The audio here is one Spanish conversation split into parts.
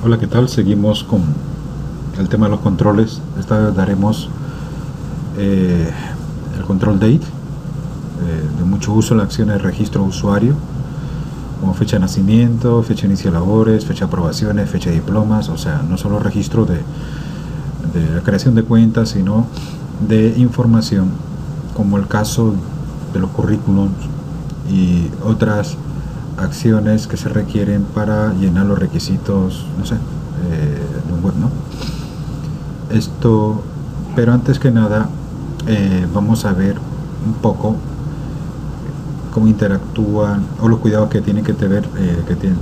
Hola, ¿qué tal? Seguimos con el tema de los controles. Esta vez daremos el control date, de mucho uso en la acción de registro de usuario, como fecha de nacimiento, fecha de inicio de labores, fecha de aprobaciones, fecha de diplomas, o sea, no solo registro de la creación de cuentas, sino de información, como el caso de los currículums y otras acciones que se requieren para llenar los requisitos, no sé, de un web, ¿no? Esto, pero antes que nada, vamos a ver un poco cómo interactúan o los cuidados que tienen que tener,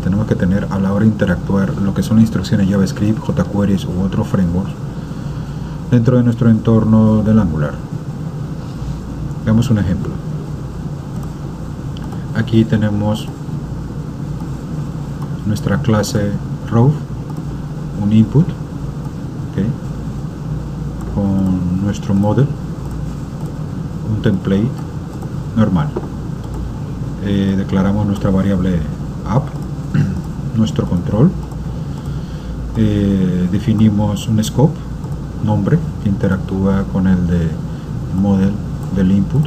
tenemos que tener a la hora de interactuar lo que son las instrucciones JavaScript, jQuery u otros frameworks dentro de nuestro entorno del Angular. Veamos un ejemplo. Aquí tenemos nuestra clase row, un input, ¿okay?, con nuestro model, un template normal. Declaramos nuestra variable app, nuestro control, definimos un scope, nombre, que interactúa con el de model del input,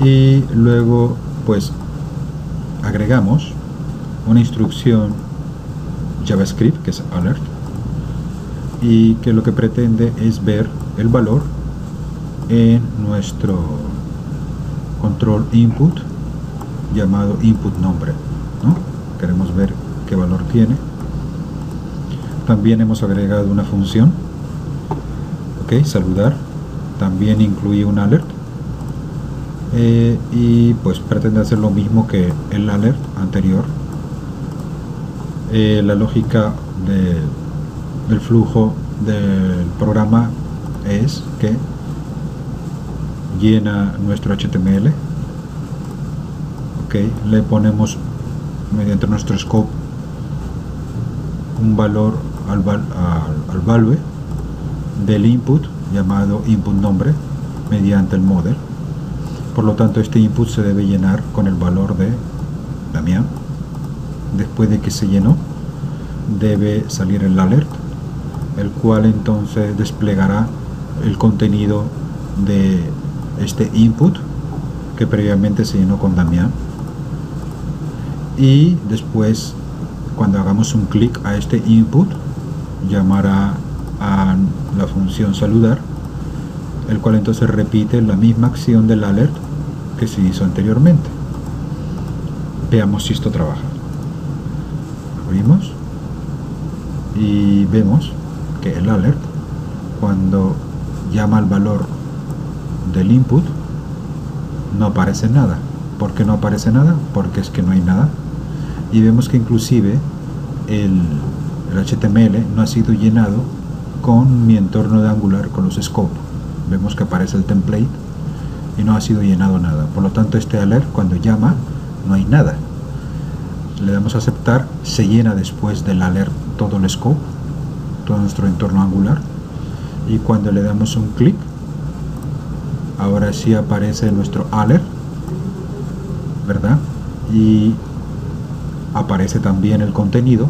y luego pues agregamos una instrucción JavaScript que es alert, y que lo que pretende es ver el valor en nuestro control input llamado input nombre, ¿no? Queremos ver qué valor tiene. También hemos agregado una función, ok, saludar, también incluye un alert, y pues pretende hacer lo mismo que el alert anterior. La lógica del flujo del programa es que llena nuestro HTML, okay, le ponemos mediante nuestro scope un valor al value del input llamado input nombre mediante el model. Por lo tanto, este input se debe llenar con el valor de Damián. Después de que se llenó, debe salir el alert, el cual entonces desplegará el contenido de este input que previamente se llenó con Damián. Y después, cuando hagamos un clic a este input, llamará a la función saludar, el cual entonces repite la misma acción del alert que se hizo anteriormente. Veamos si esto trabaja. Abrimos y vemos que el alert, cuando llama al valor del input, no aparece nada. ¿Por qué no aparece nada? Porque es que no hay nada. Y vemos que inclusive el HTML no ha sido llenado con mi entorno de Angular, con los scopes. Vemos que aparece el template y no ha sido llenado nada. Por lo tanto, este alert, cuando llama, no hay nada. Le damos a aceptar, se llena después del alert todo el scope, todo nuestro entorno Angular, y cuando le damos un clic, ahora sí aparece nuestro alert, ¿verdad? Y aparece también el contenido,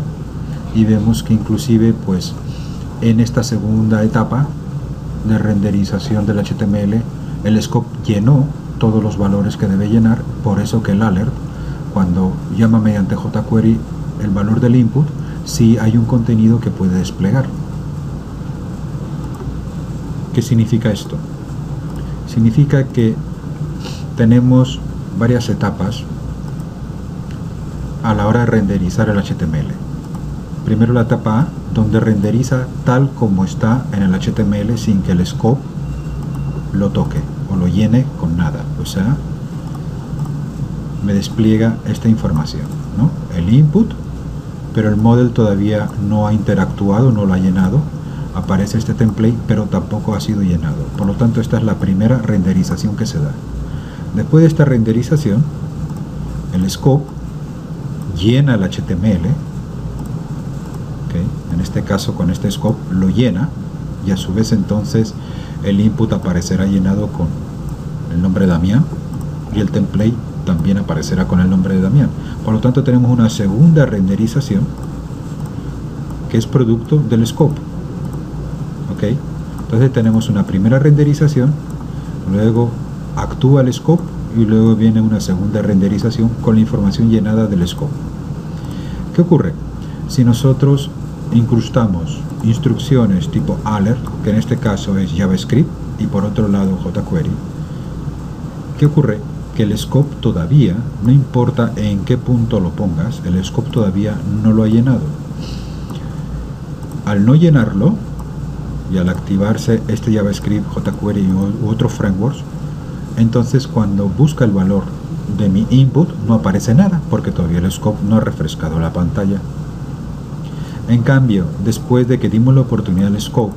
y vemos que inclusive pues en esta segunda etapa de renderización del HTML, el scope llenó todos los valores que debe llenar. Por eso que el alert, cuando llama mediante jQuery el valor del input, sí hay un contenido que puede desplegar. ¿Qué significa esto? Significa que tenemos varias etapas a la hora de renderizar el HTML. Primero la etapa A, donde renderiza tal como está en el HTML sin que el scope lo toque o lo llene con nada. O sea, me despliega esta información, ¿no? El input, pero el model todavía no ha interactuado, no lo ha llenado. Aparece este template, pero tampoco ha sido llenado. Por lo tanto, esta es la primera renderización que se da. Después de esta renderización, el scope llena el HTML, ¿okay? En este caso, con este scope lo llena, y a su vez entonces el input aparecerá llenado con el nombre de Damián, y el template también aparecerá con el nombre de Damián. Por lo tanto, tenemos una segunda renderización que es producto del scope. ¿Ok? Entonces tenemos una primera renderización, luego actúa el scope y luego viene una segunda renderización con la información llenada del scope. ¿Qué ocurre? Si nosotros incrustamos instrucciones tipo alert, que en este caso es JavaScript, y por otro lado jQuery, ¿qué ocurre? Que el scope todavía, no importa en qué punto lo pongas, el scope todavía no lo ha llenado. Al no llenarlo, y al activarse este JavaScript, jQuery u otros frameworks, entonces cuando busca el valor de mi input no aparece nada, porque todavía el scope no ha refrescado la pantalla. En cambio, después de que dimos la oportunidad al scope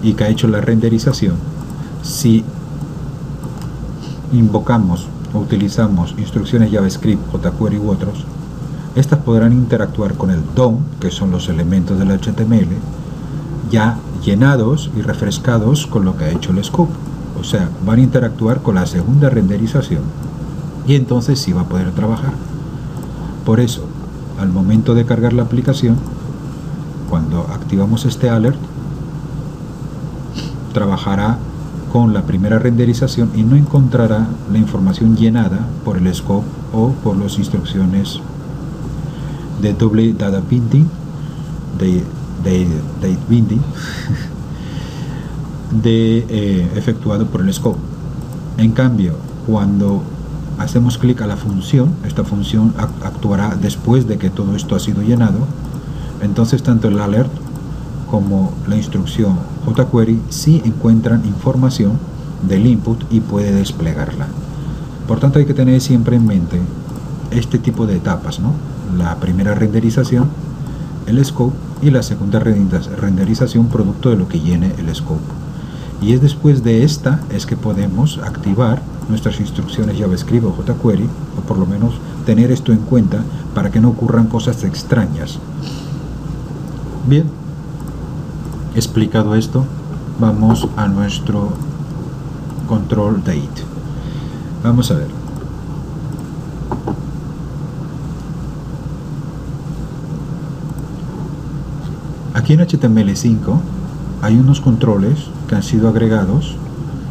y que ha hecho la renderización, si invocamos o utilizamos instrucciones JavaScript, jQuery u otros, estas podrán interactuar con el DOM, que son los elementos del HTML, ya llenados y refrescados con lo que ha hecho el scope. O sea, van a interactuar con la segunda renderización y entonces sí va a poder trabajar. Por eso, al momento de cargar la aplicación, cuando activamos este alert, trabajará con la primera renderización y no encontrará la información llenada por el scope o por las instrucciones de doble data binding, de date binding, efectuado por el scope. En cambio, cuando hacemos clic a la función, esta función actuará después de que todo esto ha sido llenado. Entonces tanto el alert como la instrucción jQuery sí encuentran información del input y puede desplegarla. Por tanto, hay que tener siempre en mente este tipo de etapas, ¿no? La primera renderización, el scope, y la segunda renderización producto de lo que llene el scope. Y es después de esta es que podemos activar nuestras instrucciones JavaScript o jQuery, o por lo menos tener esto en cuenta para que no ocurran cosas extrañas. Bien, explicado esto, vamos a nuestro control date. Vamos a ver. Aquí en HTML5 hay unos controles que han sido agregados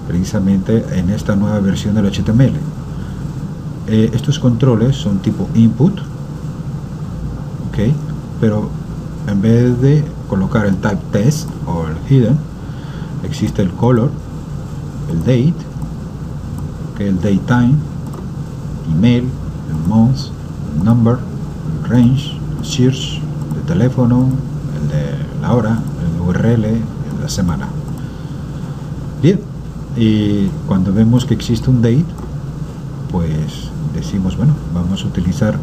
precisamente en esta nueva versión del HTML. Estos controles son tipo input, ¿ok? Pero en vez de colocar el type test o el hidden, existe el color, el date, ¿okay? El date time, email, el month, el number, el range, el search, el teléfono, el de la hora, el URL, el de la semana. Bien, y cuando vemos que existe un date, pues decimos, bueno, vamos a utilizar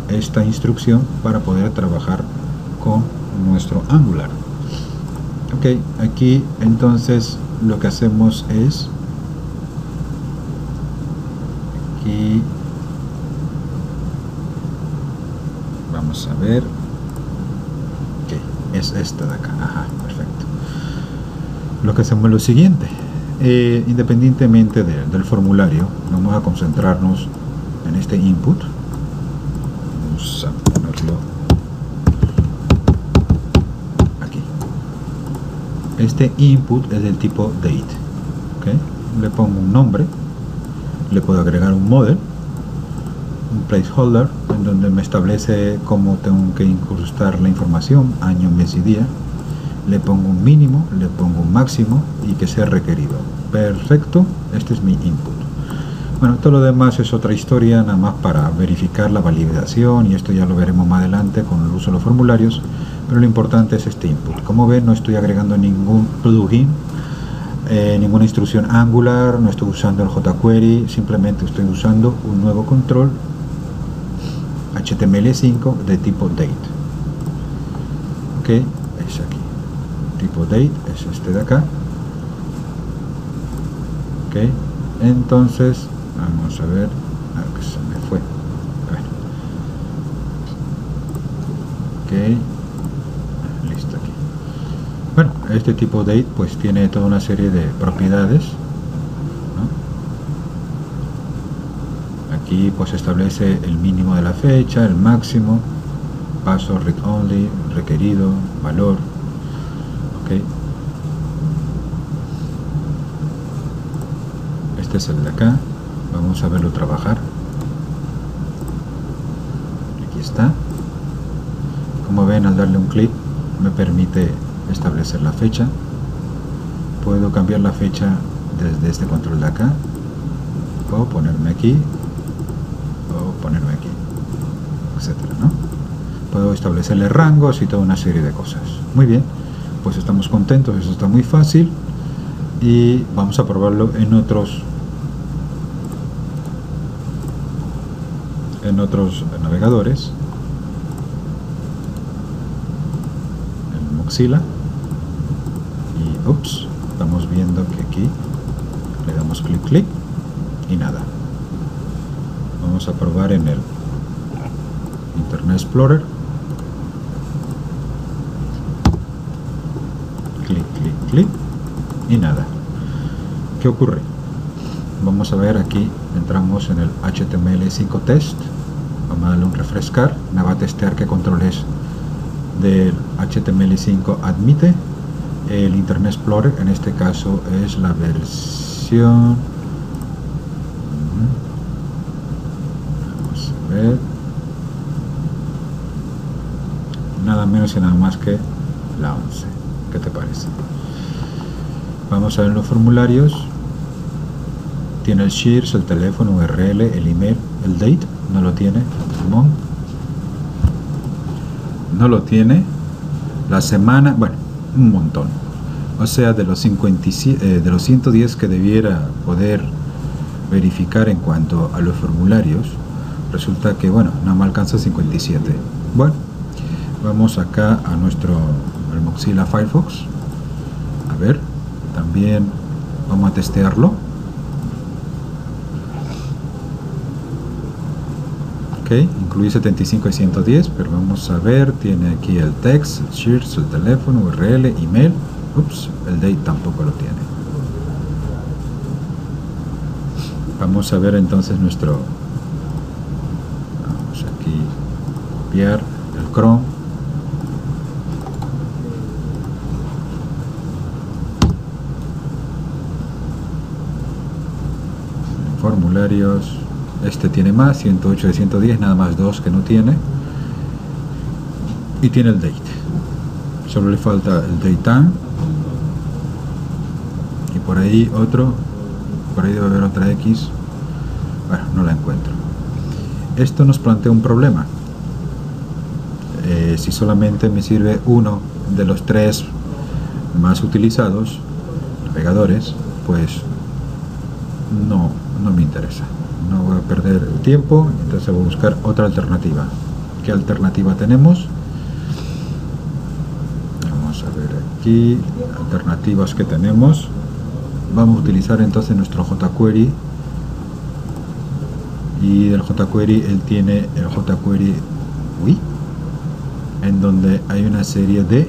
esta instrucción para poder trabajar con nuestro Angular. Ok, aquí entonces lo que hacemos es, aquí vamos a ver, ok, es esta de acá, ajá, perfecto. Lo que hacemos es lo siguiente, independientemente del formulario, vamos a concentrarnos en este input. Vamos a ponerlo aquí. Este input es del tipo date, ¿okay? Le pongo un nombre, le puedo agregar un model, un placeholder en donde me establece cómo tengo que incrustar la información, año, mes y día. Le pongo un mínimo, le pongo un máximo y que sea requerido. Perfecto, este es mi input. Bueno, todo lo demás es otra historia, nada más para verificar la validación, y esto ya lo veremos más adelante con el uso de los formularios, pero lo importante es este input. Como ven, no estoy agregando ningún plugin, ninguna instrucción Angular, no estoy usando el jQuery, simplemente estoy usando un nuevo control HTML5 de tipo date. Ok, es aquí. Tipo date es este de acá. Ok, entonces vamos a ver, que se me fue. Ok, listo aquí. Bueno, este tipo date pues tiene toda una serie de propiedades, ¿no? Aquí pues establece el mínimo de la fecha, el máximo, paso read only, requerido, valor. Ok, este es el de acá. Vamos a verlo trabajar. Aquí está. Como ven, al darle un clic me permite establecer la fecha. Puedo cambiar la fecha desde este control de acá, o ponerme aquí, o ponerme aquí, etcétera, ¿no? Puedo establecerle rangos y toda una serie de cosas. Muy bien, pues estamos contentos, eso está muy fácil y vamos a probarlo en otros navegadores. El Mozilla, y ups, estamos viendo que aquí le damos clic y nada. Vamos a probar en el Internet Explorer. Clic y nada. ¿Qué ocurre? Vamos a ver aquí, entramos en el HTML5 test. Vamos a darle un refrescar. Me va a testear qué controles del HTML5 admite. El Internet Explorer, en este caso, es la versión, vamos a ver, nada menos y nada más que la 11. ¿Qué te parece? Vamos a ver los formularios. Tiene el Shears, el teléfono, URL, el email, el date, no lo tiene, no lo tiene, la semana, bueno, un montón. O sea, de los 57, de los 110 que debiera poder verificar en cuanto a los formularios, resulta que, bueno, no me alcanza 57. Bueno, vamos acá a el Mozilla Firefox. A ver, también vamos a testearlo. Ok, incluye 75 y 110, pero vamos a ver, tiene aquí el text, el Shears, el teléfono, URL, email. Ups, el date tampoco lo tiene. Vamos a ver entonces vamos aquí, copiar el Chrome. Formularios. Este tiene más, 108 de 110, nada más 2 que no tiene. Y tiene el date. Solo le falta el date time. Y por ahí otro. Por ahí debe haber otra X. Bueno, no la encuentro. Esto nos plantea un problema. Si solamente me sirve uno de los 3 más utilizados, navegadores, pues no me interesa. No voy a perder el tiempo, entonces voy a buscar otra alternativa. ¿Qué alternativa tenemos? Vamos a ver aquí, alternativas que tenemos. Vamos a utilizar entonces nuestro jQuery, y del jQuery él tiene el jQuery UI, en donde hay una serie de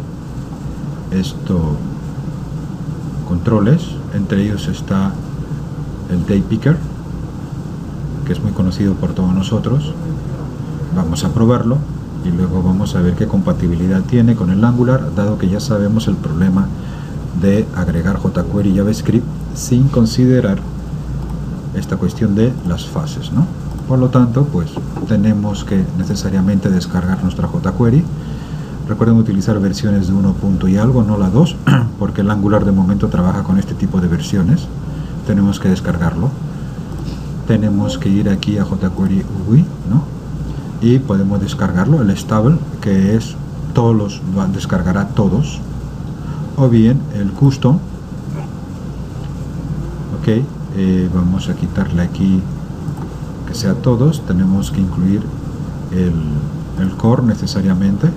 controles. Entre ellos está el Date Picker, que es muy conocido por todos nosotros. Vamos a probarlo y luego vamos a ver qué compatibilidad tiene con el Angular, dado que ya sabemos el problema de agregar jQuery y JavaScript sin considerar esta cuestión de las fases, ¿no? Por lo tanto, pues tenemos que necesariamente descargar nuestra jQuery. Recuerden utilizar versiones de 1 punto y algo, no la 2, porque el Angular de momento trabaja con este tipo de versiones. Tenemos que descargarlo. Tenemos que ir aquí a jQuery UI, ¿no? Y podemos descargarlo, el stable, que es descargará todos, o bien el custom. Ok, vamos a quitarle aquí que sea todos. Tenemos que incluir el core necesariamente,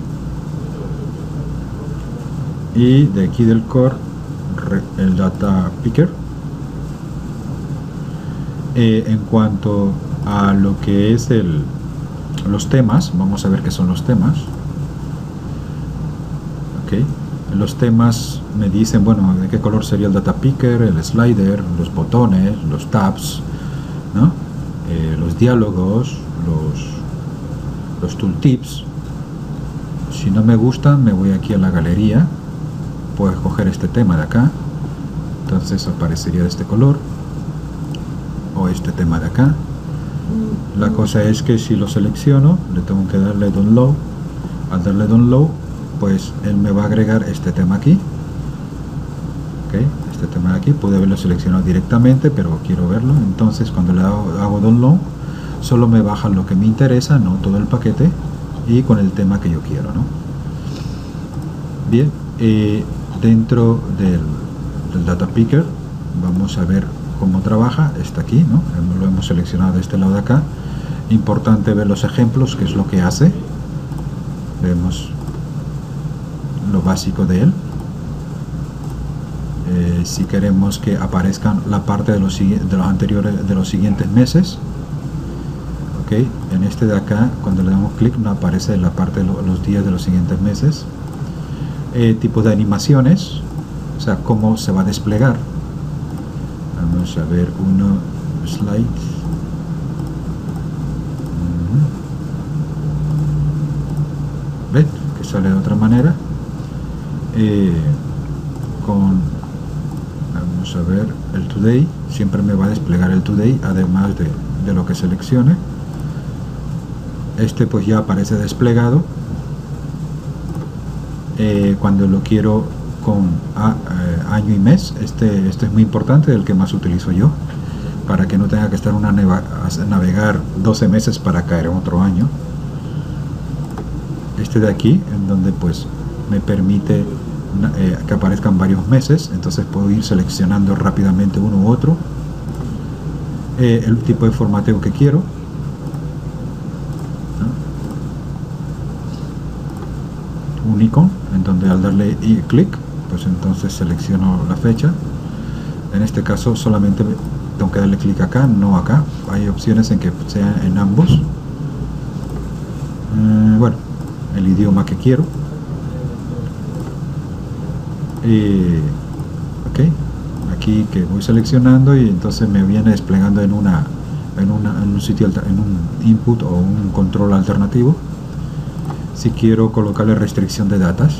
y de aquí del core el data picker. En cuanto a lo que es los temas, vamos a ver qué son los temas. Ok, los temas me dicen, bueno, de qué color sería el data picker, el slider, los botones, los tabs, ¿no? Los diálogos, los tooltips. Si no me gusta, me voy aquí a la galería, puedo escoger este tema de acá, entonces aparecería de este color, o este tema de acá. La cosa es que si lo selecciono, le tengo que darle download. Al darle download, pues él me va a agregar este tema aquí. Okay, este tema de aquí, pude haberlo seleccionado directamente, pero quiero verlo. Entonces cuando le hago download, solo me baja lo que me interesa, no todo el paquete, y con el tema que yo quiero, ¿no? Bien, dentro del data picker vamos a ver cómo trabaja. Está aquí, ¿no? Lo hemos seleccionado de este lado de acá. Importante ver los ejemplos, qué es lo que hace. Vemos lo básico de él. Si queremos que aparezcan la parte de los anteriores, de los siguientes meses, ok, en este de acá, cuando le damos clic, no aparece la parte de los días de los siguientes meses. Tipos de animaciones, o sea, cómo se va a desplegar. Vamos a ver uno, slide. ¿Ven? Que sale de otra manera. Vamos a ver el today, siempre me va a desplegar el today, además de lo que seleccione. Este pues ya aparece desplegado. Cuando lo quiero con año y mes, este es muy importante, el que más utilizo yo, para que no tenga que estar navegar 12 meses para caer en otro año. Este de aquí, en donde pues me permite que aparezcan varios meses, entonces puedo ir seleccionando rápidamente uno u otro. El tipo de formateo que quiero, ¿no? Un icono en donde al darle clic, pues entonces selecciono la fecha. En este caso solamente tengo que darle clic acá, no acá. Hay opciones en que sea en ambos. Bueno, el idioma que quiero. Ok, aquí que voy seleccionando y entonces me viene desplegando en un sitio, en un input o un control alternativo. Si quiero colocarle restricción de datas,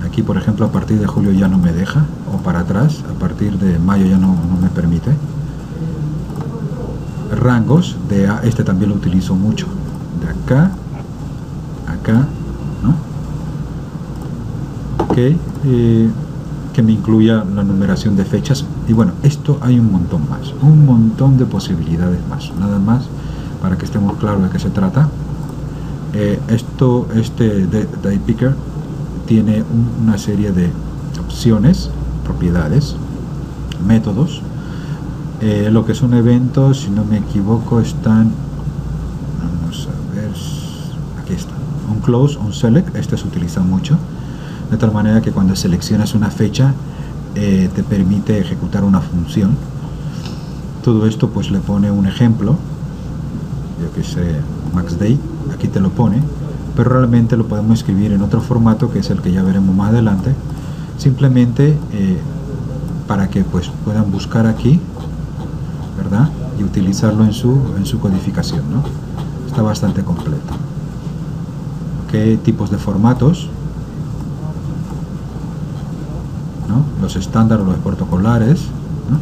aquí por ejemplo a partir de julio ya no me deja, o para atrás, a partir de mayo ya no me permite. Rangos, este también lo utilizo mucho, de acá, acá, ¿no? Ok, que me incluya la numeración de fechas. Y bueno, esto hay un montón de posibilidades más, nada más para que estemos claros de qué se trata. Este date picker tiene una serie de opciones, propiedades, métodos. Lo que son eventos, si no me equivoco, están, vamos a ver, aquí está, un close, un select, este se utiliza mucho, de tal manera que cuando seleccionas una fecha te permite ejecutar una función. Todo esto pues le pone un ejemplo, yo que sé, max date, aquí te lo pone, pero realmente lo podemos escribir en otro formato, que es el que ya veremos más adelante, simplemente para que pues puedan buscar aquí, ¿verdad? Y utilizarlo en su codificación, ¿no? Está bastante completo. ¿Qué tipos de formatos? ¿No? Los estándares, los protocolares, ¿no?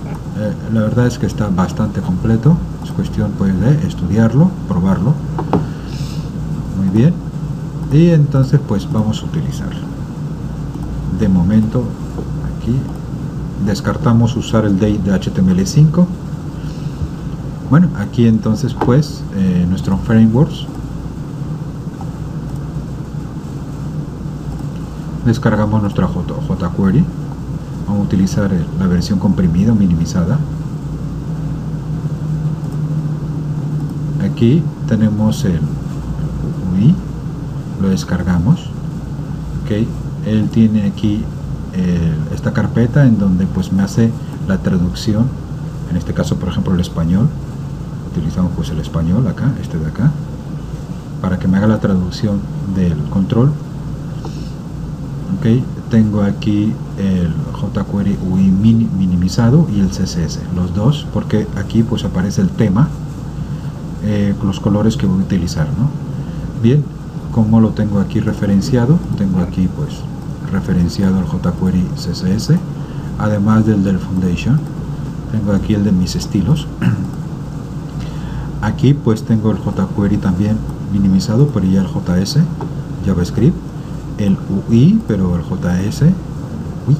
La verdad es que está bastante completo, es cuestión pues de estudiarlo, probarlo. Muy bien, y entonces pues vamos a utilizarlo. De momento aquí descartamos usar el date de HTML5. Bueno, aquí entonces pues nuestro frameworks, descargamos nuestra jQuery. Vamos a utilizar la versión comprimida o minimizada. Aquí tenemos el UI, lo descargamos. Ok, él tiene aquí esta carpeta en donde pues me hace la traducción, en este caso por ejemplo el español. Utilizamos pues el español acá, este de acá, para que me haga la traducción del control. Ok, tengo aquí el jQuery UI minimizado y el CSS, los dos, porque aquí pues aparece el tema, los colores que voy a utilizar, ¿no? Bien, ¿Cómo lo tengo aquí referenciado? Tengo aquí pues referenciado el jQuery CSS, además del Foundation. Tengo aquí el de mis estilos. Aquí pues tengo el jQuery también minimizado, pero ya el JS, JavaScript, el UI, pero el JS, UI.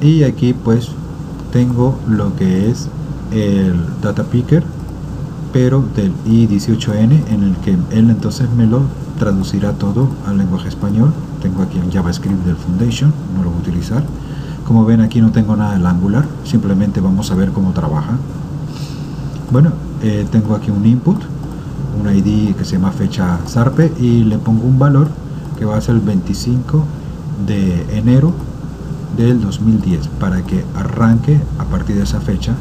Y aquí pues tengo lo que es el Data Picker, pero del i18n, en el que él entonces me lo traducirá todo al lenguaje español. Tengo aquí el JavaScript del Foundation, no lo voy a utilizar. Como ven, aquí no tengo nada del Angular, simplemente vamos a ver cómo trabaja. Bueno, tengo aquí un input, un ID que se llama fecha zarpe, y le pongo un valor que va a ser el 25 de enero del 2010 para que arranque a partir de esa fecha.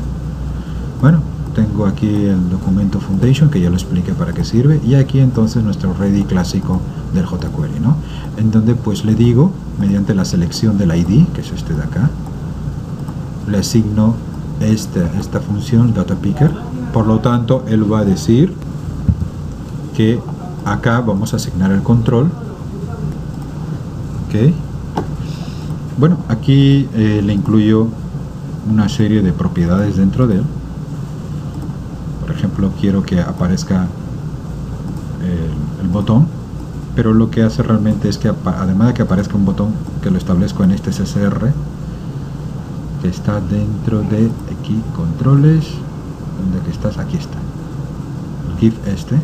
Bueno, tengo aquí el documento Foundation, que ya lo expliqué para qué sirve, y aquí entonces nuestro ready clásico del jQuery, ¿no? En donde pues le digo, mediante la selección del ID, que es este de acá, le asigno esta función DataPicker. Por lo tanto, él va a decir que acá vamos a asignar el control. Ok. Bueno, aquí le incluyo una serie de propiedades dentro de él. Por ejemplo, quiero que aparezca el botón, pero lo que hace realmente es que además de que aparezca un botón, que lo establezco en este CSR, que está dentro de aquí, controles, donde que estás, aquí está, el GIF este.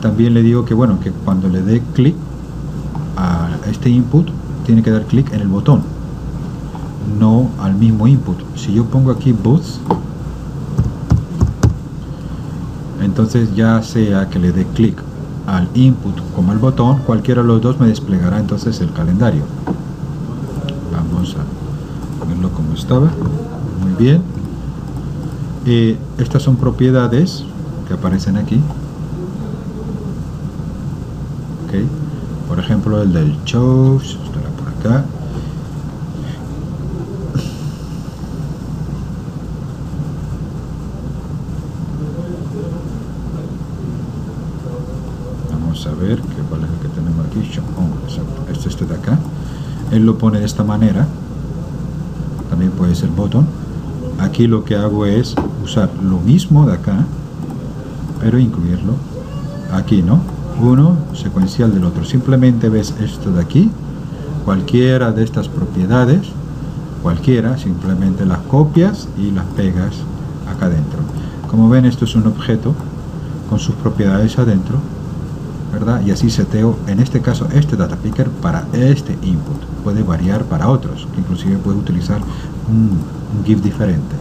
También le digo que bueno, que cuando le dé clic a este input, tiene que dar clic en el botón, no al mismo input. Si yo pongo aquí boots, entonces ya sea que le dé clic al input como al botón, cualquiera de los dos me desplegará entonces el calendario. Vamos a verlo como estaba. Muy bien. Estas son propiedades que aparecen aquí. Okay. Por ejemplo, el del shows estará por acá. Vamos a ver cuál es el que tenemos aquí. Show on, exacto. Este de acá. Él lo pone de esta manera. También puede ser botón. Aquí lo que hago es usar lo mismo de acá, pero incluirlo aquí, ¿no? Uno secuencial del otro. Simplemente ves esto de aquí, cualquiera de estas propiedades, cualquiera, simplemente las copias y las pegas acá adentro. Como ven, esto es un objeto con sus propiedades adentro, ¿verdad? Y así seteo, en este caso, este data picker para este input. Puede variar para otros, que inclusive puede utilizar un GIF diferente.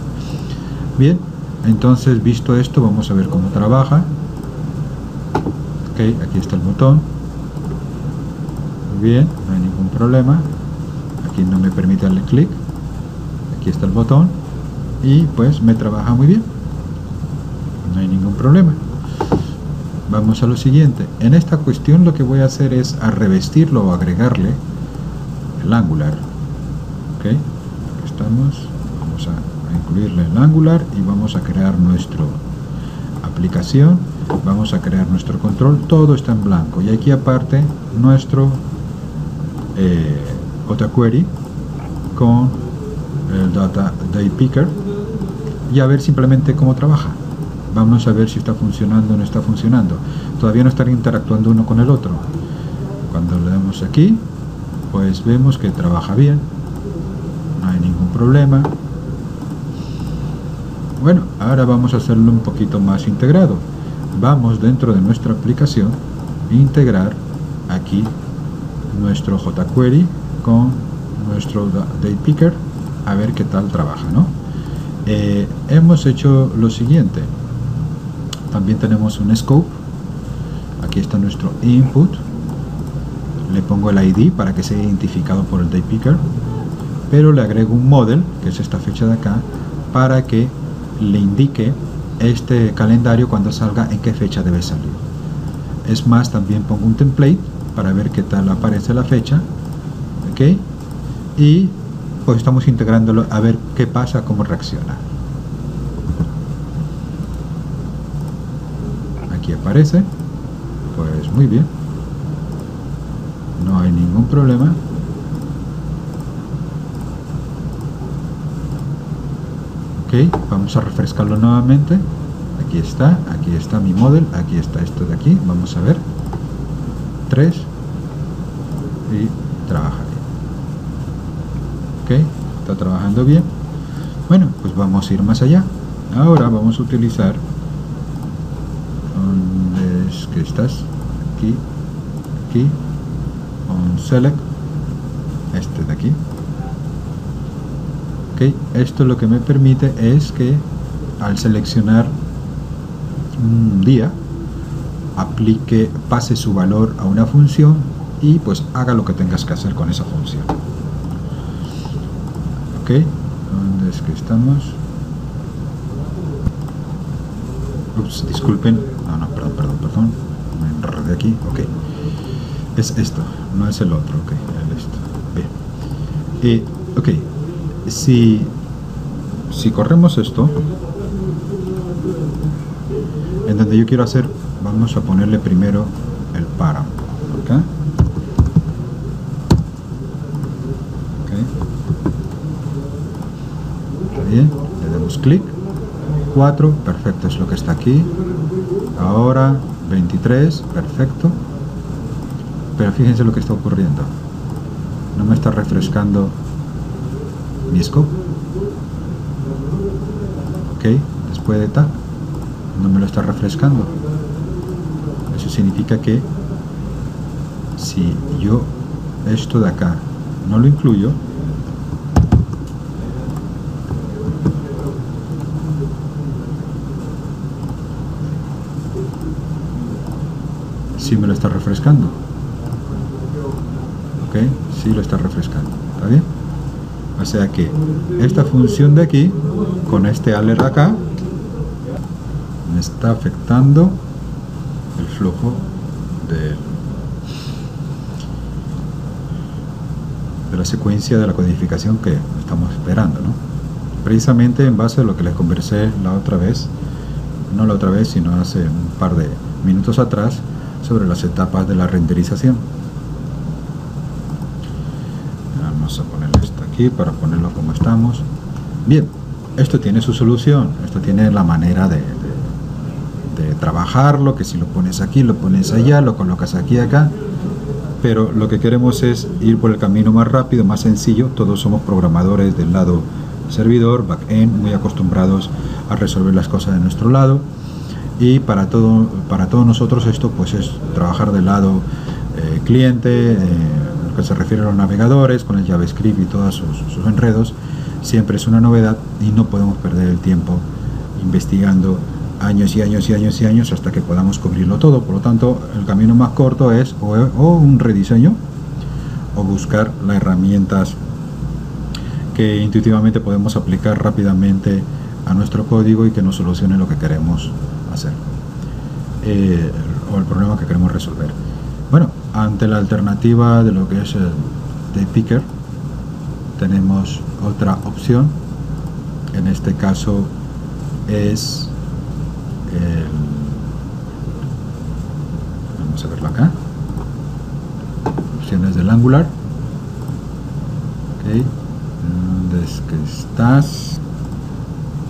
Bien, entonces visto esto, vamos a ver cómo trabaja. Ok, aquí está el botón. Muy bien, no hay ningún problema. Aquí no me permite darle clic. Aquí está el botón. Y pues me trabaja muy bien. No hay ningún problema. Vamos a lo siguiente. En esta cuestión lo que voy a hacer es a revestirlo o agregarle el Angular. Ok, aquí estamos. Vamos a incluirle el Angular y vamos a crear nuestra aplicación. Vamos a crear nuestro control, todo está en blanco, y aquí aparte nuestro jQuery con el Data Picker, y a ver simplemente cómo trabaja. Vamos a ver si está funcionando o no está funcionando. Todavía no están interactuando uno con el otro. Cuando le damos aquí, pues vemos que trabaja bien, no hay ningún problema. Bueno, ahora vamos a hacerlo un poquito más integrado. Vamos dentro de nuestra aplicación a integrar aquí nuestro jQuery con nuestro DataPicker, a ver qué tal trabaja, ¿no? Hemos hecho lo siguiente. También tenemos un scope. Aquí está nuestro input. Le pongo el ID para que sea identificado por el DataPicker, pero le agrego un model, que es esta fecha de acá, para que le indique este calendario cuando salga, en qué fecha debe salir. Es más, también pongo un template para ver qué tal aparece la fecha. Ok, y pues estamos integrándolo a ver qué pasa, cómo reacciona. Aquí aparece. Pues muy bien, no hay ningún problema. Ok, vamos a refrescarlo nuevamente. Aquí está mi model, aquí está esto de aquí, vamos a ver. 3 y trabaja bien. Ok, está trabajando bien. Bueno, pues vamos a ir más allá. Ahora vamos a utilizar, ¿dónde es que estás? Aquí, on select, este de aquí. Ok, esto lo que me permite es que al seleccionar un día, pase su valor a una función y pues haga lo que tengas que hacer con esa función. Ok, ¿dónde es que estamos? Ups, disculpen, perdón, me enredé aquí. Ok, es esto, no es el otro. Ok, esto, bien. Ok, si corremos esto, en donde yo quiero hacer, vamos a ponerle primero el páramo. ¿Okay? Está bien, le damos clic. 4, perfecto, es lo que está aquí. Ahora 23, perfecto. Pero fíjense lo que está ocurriendo. No me está refrescando mi scope. Ok, después de tag, no me lo está refrescando. Eso significa que si yo esto de acá no lo incluyo, sí me lo está refrescando. Ok, sí lo está refrescando. ¿Está bien? O sea que esta función de aquí, con este alert acá, me está afectando el flujo de la secuencia de la codificación que estamos esperando, ¿no? Precisamente en base a lo que les conversé la otra vez, no la otra vez, sino hace un par de minutos atrás, sobre las etapas de la renderización. Vamos a poner esto aquí para ponerlo como estamos. Bien, esto tiene su solución, esto tiene la manera de trabajarlo, que si lo pones aquí, lo pones allá, lo colocas aquí, acá, pero lo que queremos es ir por el camino más rápido, más sencillo. Todos somos programadores del lado servidor, backend, muy acostumbrados a resolver las cosas de nuestro lado, y para todos nosotros esto pues es trabajar del lado cliente, lo que se refiere a los navegadores, con el JavaScript y todos sus enredos, siempre es una novedad y no podemos perder el tiempo investigando años y años y años y años hasta que podamos cubrirlo todo. Por lo tanto, el camino más corto es o un rediseño o buscar las herramientas que intuitivamente podemos aplicar rápidamente a nuestro código y que nos solucione lo que queremos hacer, o el problema que queremos resolver. Bueno, ante la alternativa de lo que es el Daypicker, tenemos otra opción. En este caso es vamos a verlo acá, opciones del Angular. Ok, ¿dónde es que estás?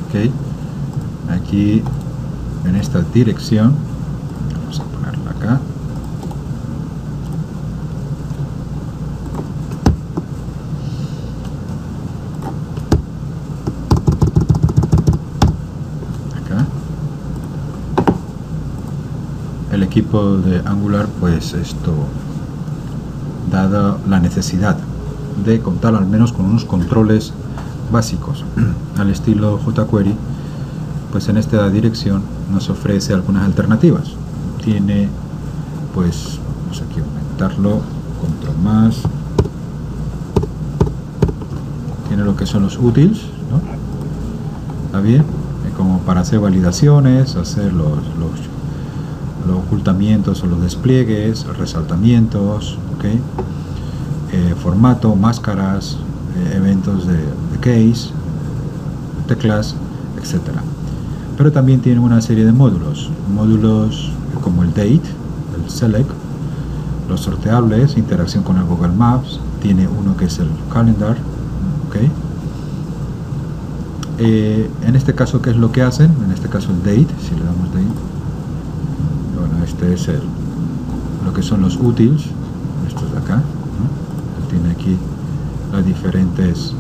Ok, aquí en esta dirección, vamos a ponerla acá. El equipo de Angular, pues esto, dada la necesidad de contar al menos con unos controles básicos al estilo jQuery, pues en esta dirección nos ofrece algunas alternativas. Tiene, pues vamos aquí a aumentarlo, control más, tiene lo que son los utils, ¿no? Está bien, como para hacer validaciones, hacer los ocultamientos o los despliegues, resaltamientos, ¿okay? Formato, máscaras, eventos de case, teclas, etcétera. Pero también tiene una serie de módulos como el date, el el select, los sorteables, interacción con el Google Maps, tiene uno que es el calendar, ¿okay? En este caso, ¿qué es lo que hacen? En este caso el date, si le damos date, bueno, este es lo que son los utils, estos de acá, ¿no? Él tiene aquí los diferentes,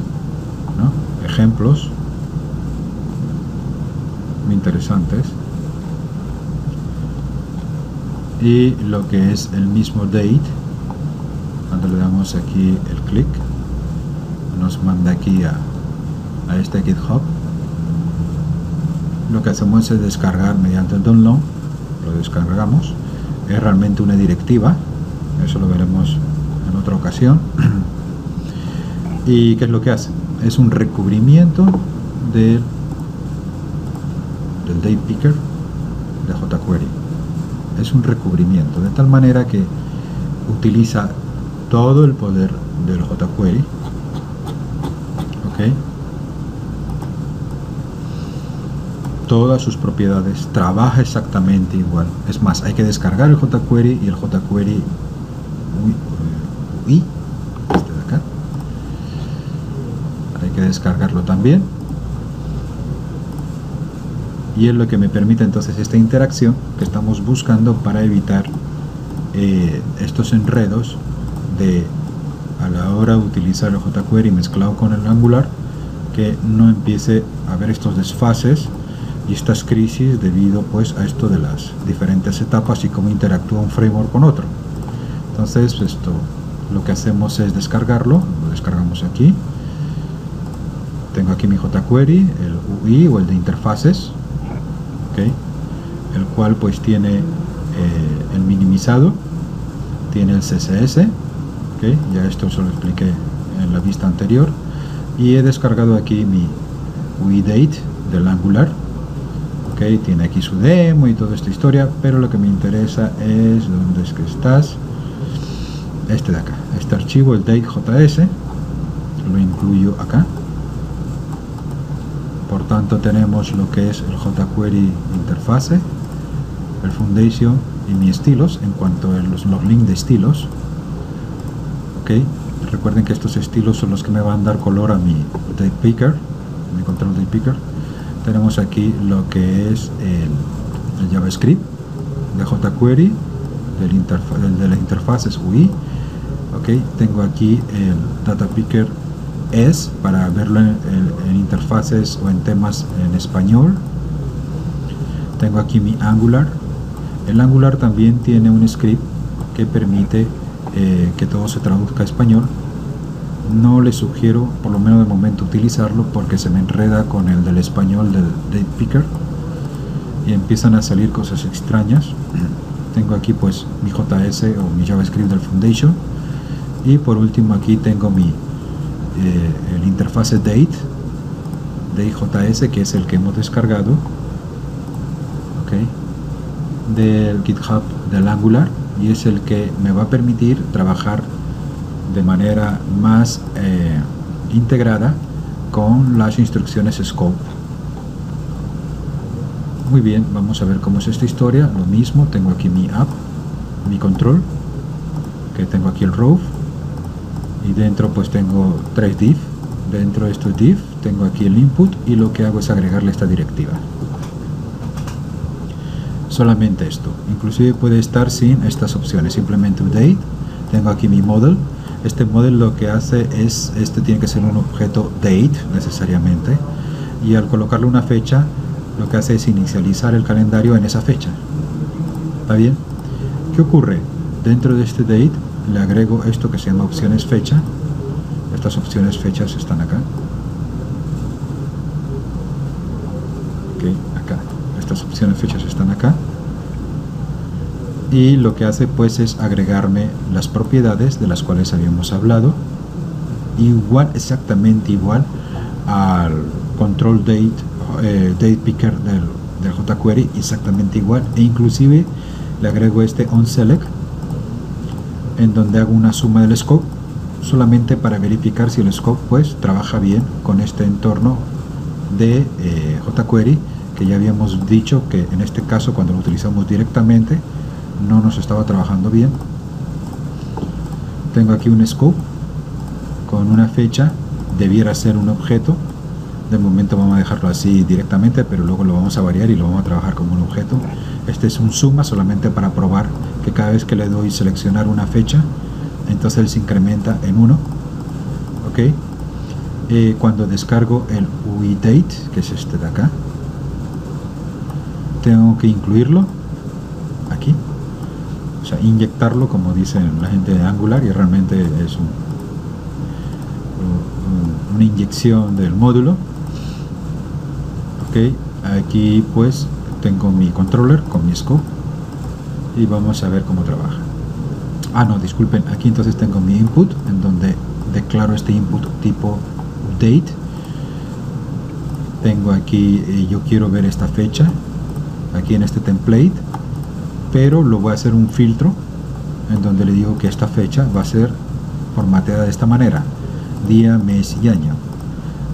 ¿no?, ejemplos muy interesantes, y lo que es el mismo date, cuando le damos aquí el clic, nos manda aquí a este GitHub. Lo que hacemos es descargar mediante el download, lo descargamos, es realmente una directiva, eso lo veremos en otra ocasión. ¿Y qué es lo que hace? Es un recubrimiento del date picker de jQuery. Es un recubrimiento, de tal manera que utiliza todo el poder del jQuery, ¿ok? Todas sus propiedades, trabaja exactamente igual. Es más, hay que descargar el jQuery y el jQuery UI, este de acá, hay que descargarlo también, y es lo que me permite entonces esta interacción que estamos buscando para evitar estos enredos de, a la hora de utilizar el jQuery mezclado con el Angular, que no empiece a haber estos desfases y estas crisis debido pues a esto de las diferentes etapas y cómo interactúa un framework con otro. Entonces esto, lo que hacemos es descargarlo, lo descargamos aquí. Tengo aquí mi jQuery, el UI o el de interfaces, ¿okay?, el cual pues tiene el minimizado, tiene el CSS, ¿okay?, ya esto se lo expliqué en la vista anterior, y he descargado aquí mi UI date del Angular. Okay, tiene aquí su demo y toda esta historia, pero lo que me interesa es dónde es que estás, este de acá, este archivo, el date.js, lo incluyo acá. Por tanto tenemos lo que es el jQuery interface, el foundation y mi estilos en cuanto a los links de estilos. Okay, recuerden que estos estilos son los que me van a dar color a mi date picker, mi control date picker. Tenemos aquí lo que es el JavaScript de jQuery, de las interfaces UI. Okay, tengo aquí el Data Picker S para verlo en interfaces o en temas en español. Tengo aquí mi Angular. El Angular también tiene un script que permite que todo se traduzca a español. No les sugiero, por lo menos de momento, utilizarlo porque se me enreda con el del español del date picker y empiezan a salir cosas extrañas. Tengo aquí pues mi JS o mi JavaScript del Foundation, y por último aquí tengo mi el interface date.js, que es el que hemos descargado, ¿okay?, del GitHub del Angular, y es el que me va a permitir trabajar de manera más integrada con las instrucciones scope. Muy bien, vamos a ver cómo es esta historia. Lo mismo, tengo aquí mi app, mi control, que tengo aquí el row, y dentro pues tengo 3 div. Dentro de estos div tengo aquí el input, y lo que hago es agregarle esta directiva. Solamente esto, inclusive puede estar sin estas opciones, simplemente update. Tengo aquí mi model. Este model lo que hace es, tiene que ser un objeto date necesariamente, y al colocarle una fecha lo que hace es inicializar el calendario en esa fecha. ¿Está bien? ¿Qué ocurre? Dentro de este date le agrego esto que se llama opciones fecha. Estas opciones fechas están acá. Ok, acá. Estas opciones fechas están acá. Y lo que hace pues es agregarme las propiedades de las cuales habíamos hablado, igual, exactamente igual al control date picker del jQuery, exactamente igual, e inclusive le agrego este onSelect, en donde hago una suma del scope solamente para verificar si el scope pues trabaja bien con este entorno de jQuery, que ya habíamos dicho que en este caso cuando lo utilizamos directamente no nos estaba trabajando bien. Tengo aquí un scope con una fecha, debiera ser un objeto. De momento vamos a dejarlo así directamente, pero luego lo vamos a variar y lo vamos a trabajar como un objeto. Este es un suma solamente para probar que cada vez que le doy seleccionar una fecha, entonces él se incrementa en 1. ¿Ok? Cuando descargo el UIDate, que es este de acá, tengo que incluirlo aquí, o sea, inyectarlo, como dicen la gente de Angular, y realmente es una inyección del módulo. Ok, aquí pues tengo mi controller con mi scope y vamos a ver cómo trabaja. No, disculpen, aquí entonces tengo mi input, en donde declaro este input tipo date. Tengo aquí, yo quiero ver esta fecha aquí en este template, pero lo voy a hacer un filtro en donde le digo que esta fecha va a ser formateada de esta manera: día, mes y año.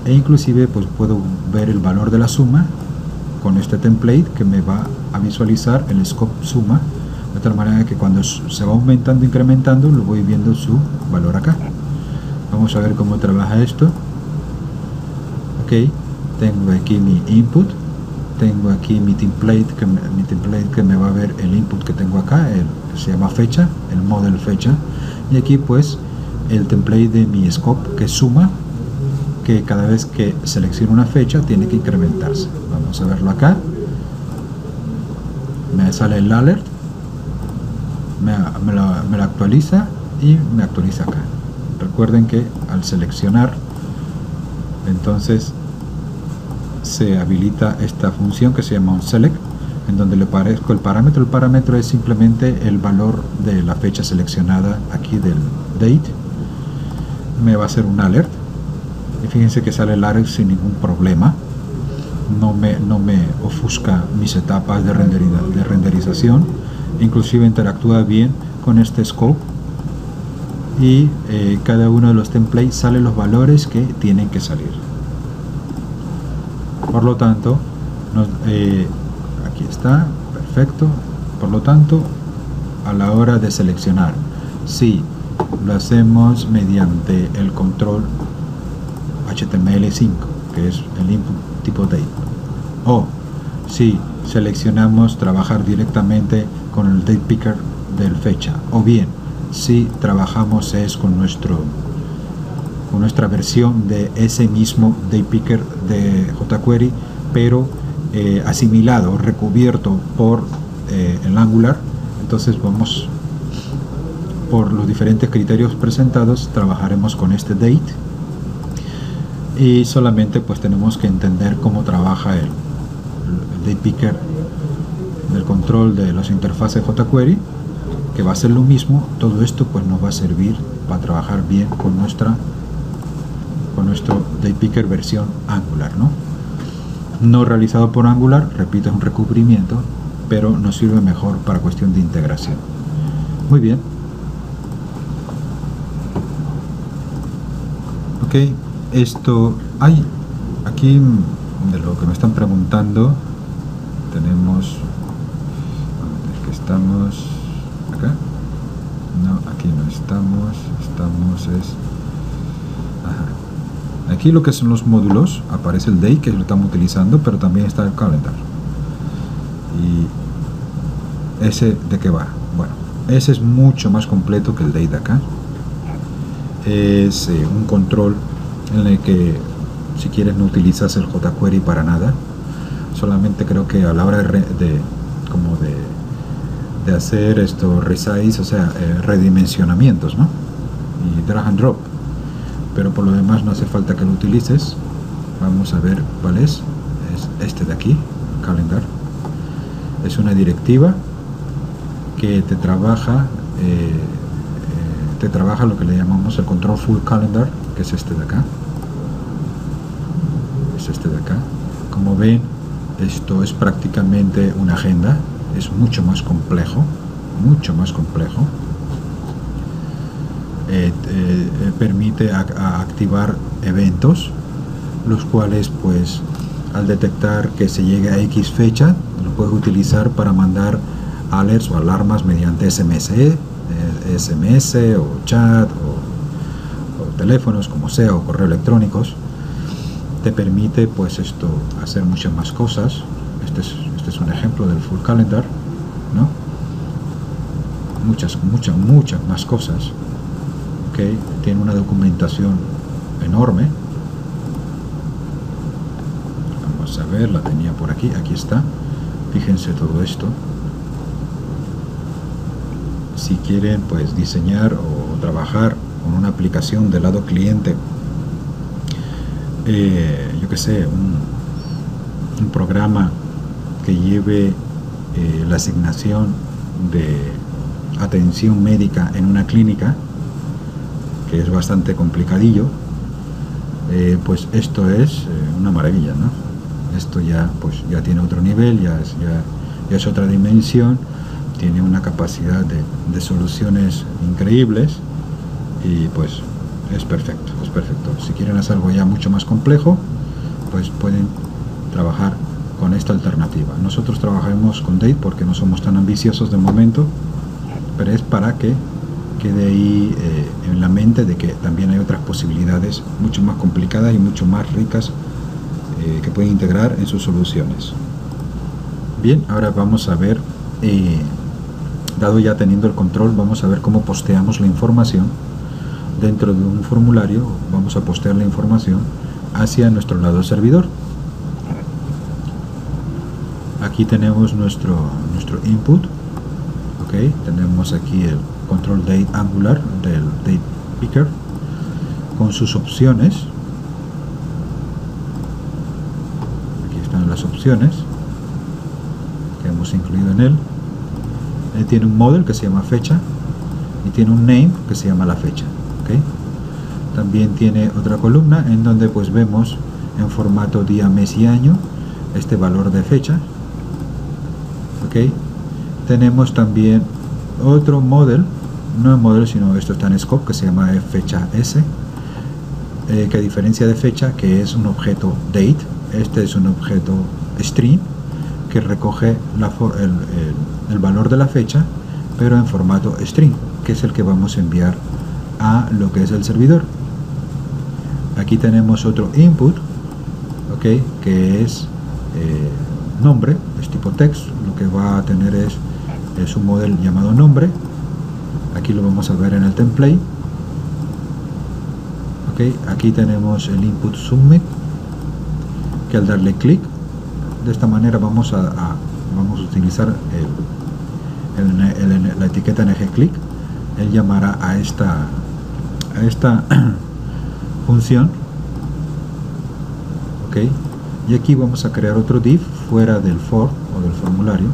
E inclusive pues puedo ver el valor de la suma con este template, que me va a visualizar el scope suma, de tal manera que cuando se va aumentando, incrementando, lo voy viendo su valor acá. Vamos a ver cómo trabaja esto. Ok, tengo aquí mi input, tengo aquí mi template que me va a ver el input que tengo acá, se llama fecha, el model fecha, y aquí pues el template de mi scope, que suma, que cada vez que selecciono una fecha tiene que incrementarse. Vamos a verlo acá. Me sale el alert, me lo actualiza y me actualiza acá. Recuerden que al seleccionar, entonces se habilita esta función que se llama onSelect, en donde le parezco el parámetro. El parámetro es simplemente el valor de la fecha seleccionada aquí del date. Me va a hacer un alert y fíjense que sale el alert sin ningún problema. No me ofusca mis etapas de renderización. Inclusive interactúa bien con este scope, y cada uno de los templates sale los valores que tienen que salir. Por lo tanto, aquí está, perfecto. Por lo tanto, a la hora de seleccionar, si lo hacemos mediante el control HTML5, que es el input tipo date, o si seleccionamos trabajar directamente con el date picker del fecha, o bien si trabajamos es con nuestra versión de ese mismo date picker de jQuery, pero asimilado, recubierto por el Angular. Entonces vamos por los diferentes criterios presentados, trabajaremos con este date, y solamente pues tenemos que entender cómo trabaja el date picker del control de las interfaces jQuery, que va a ser lo mismo. Todo esto pues nos va a servir para trabajar bien con nuestro date picker versión Angular, no realizado por Angular, repito, es un recubrimiento, pero nos sirve mejor para cuestión de integración. Muy bien. Ok, esto hay aquí, de lo que me están preguntando, tenemos, ¿dónde estamos? Acá, no, aquí no estamos ajá. Aquí lo que son los módulos, aparece el date, que lo estamos utilizando, pero también está el calendar. ¿Y ese de qué va? Bueno, ese es mucho más completo que el date de acá. Es un control en el que, si quieres, no utilizas el jQuery para nada. Solamente creo que a la hora de hacer esto resize, o sea, redimensionamientos, y drag and drop, pero por lo demás no hace falta que lo utilices. Vamos a ver cuál es este de aquí, calendar. Es una directiva que te trabaja lo que le llamamos el control full calendar, que es este de acá. Como ven, esto es prácticamente una agenda, es mucho más complejo, permite activar eventos, los cuales pues al detectar que se llegue a X fecha lo puedes utilizar para mandar alerts o alarmas mediante SMS o chat o teléfonos, como sea, o correo electrónicos. Te permite pues esto hacer muchas más cosas. Este es un ejemplo del full calendar, ¿no? Muchas más cosas. Okay. Tiene una documentación enorme. Vamos a ver, la tenía por aquí, aquí está. Fíjense todo esto. Si quieren pues diseñar o trabajar con una aplicación del lado cliente, yo que sé, un programa que lleve la asignación de atención médica en una clínica, que es bastante complicadillo, pues esto es una maravilla, ¿no? Esto ya pues ya tiene otro nivel, ya es otra dimensión, tiene una capacidad de soluciones increíbles y pues es perfecto, es perfecto. Si quieren hacer algo ya mucho más complejo, pues pueden trabajar con esta alternativa. Nosotros trabajaremos con Date porque no somos tan ambiciosos de momento, pero es para que quede ahí en la mente de que también hay otras posibilidades mucho más complicadas y mucho más ricas que pueden integrar en sus soluciones. Bien, ahora vamos a ver, dado ya teniendo el control, vamos a ver cómo posteamos la información dentro de un formulario. Vamos a postear la información hacia nuestro lado servidor. Aquí tenemos nuestro input. Okay, tenemos aquí el control date Angular del date picker con sus opciones. Aquí están las opciones que hemos incluido en él. Tiene un model que se llama fecha y tiene un name que se llama la fecha. Okay. También tiene otra columna en donde pues vemos en formato día, mes y año este valor de fecha. Okay. Tenemos también otro model, no model, sino esto está en scope, que se llama fecha S, que a diferencia de fecha, que es un objeto date, este es un objeto string que recoge el valor de la fecha, pero en formato string, que es el que vamos a enviar a lo que es el servidor. Aquí tenemos otro input, okay, que es nombre, es tipo text. Lo que va a tener es un modelo llamado nombre. Aquí lo vamos a ver en el template. Okay, aquí tenemos el input submit, que al darle clic, de esta manera vamos a utilizar la etiqueta ngClick. Él llamará a esta función. Okay. Y aquí vamos a crear otro div fuera del for o del formulario,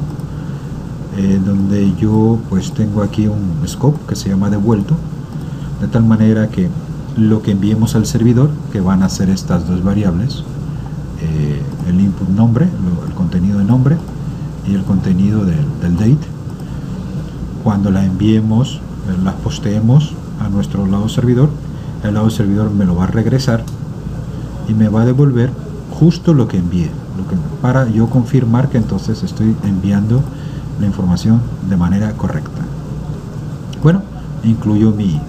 donde yo pues tengo aquí un scope que se llama devuelto, de tal manera que lo que enviemos al servidor, que van a ser estas dos variables, el input nombre, el contenido de nombre y el contenido del date, cuando la enviemos, las posteemos a nuestro lado servidor, el lado servidor me lo va a regresar y me va a devolver justo lo que envié, para yo confirmar que entonces estoy enviando la información de manera correcta. Bueno, incluyo mi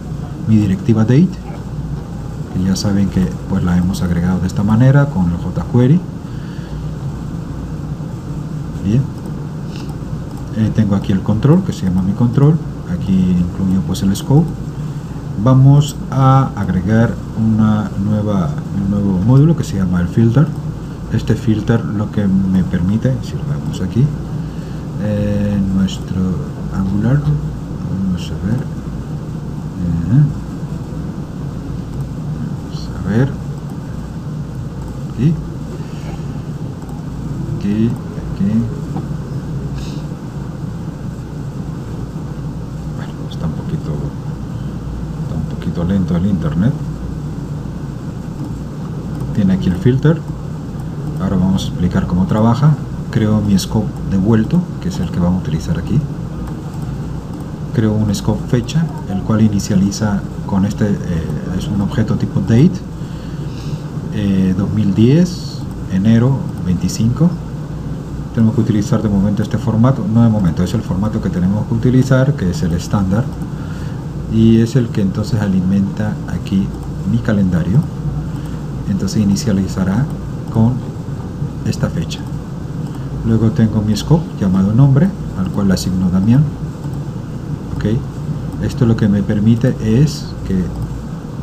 directiva date, que ya saben que pues la hemos agregado de esta manera con el jQuery. Bien, tengo aquí el control, que se llama mi control. Aquí incluyo pues el scope. Vamos a agregar un nuevo módulo que se llama el filter. Este filter lo que me permite, si lo vemos aquí, nuestro Angular, vamos a ver, aquí. Bueno, está un poquito lento el internet. Tiene aquí el filter. Ahora vamos a explicar cómo trabaja. Creo mi scope devuelto, que es el que vamos a utilizar aquí. Creo un scope fecha, el cual inicializa con es un objeto tipo date, 2010, enero 25. tenemos que utilizar de momento este formato, no de momento, es el formato que tenemos que utilizar, que es el estándar, y es el que entonces alimenta aquí mi calendario. Entonces inicializará con esta fecha. Luego tengo mi scope llamado nombre, al cual le asigno Damián. Okay. Esto lo que me permite es que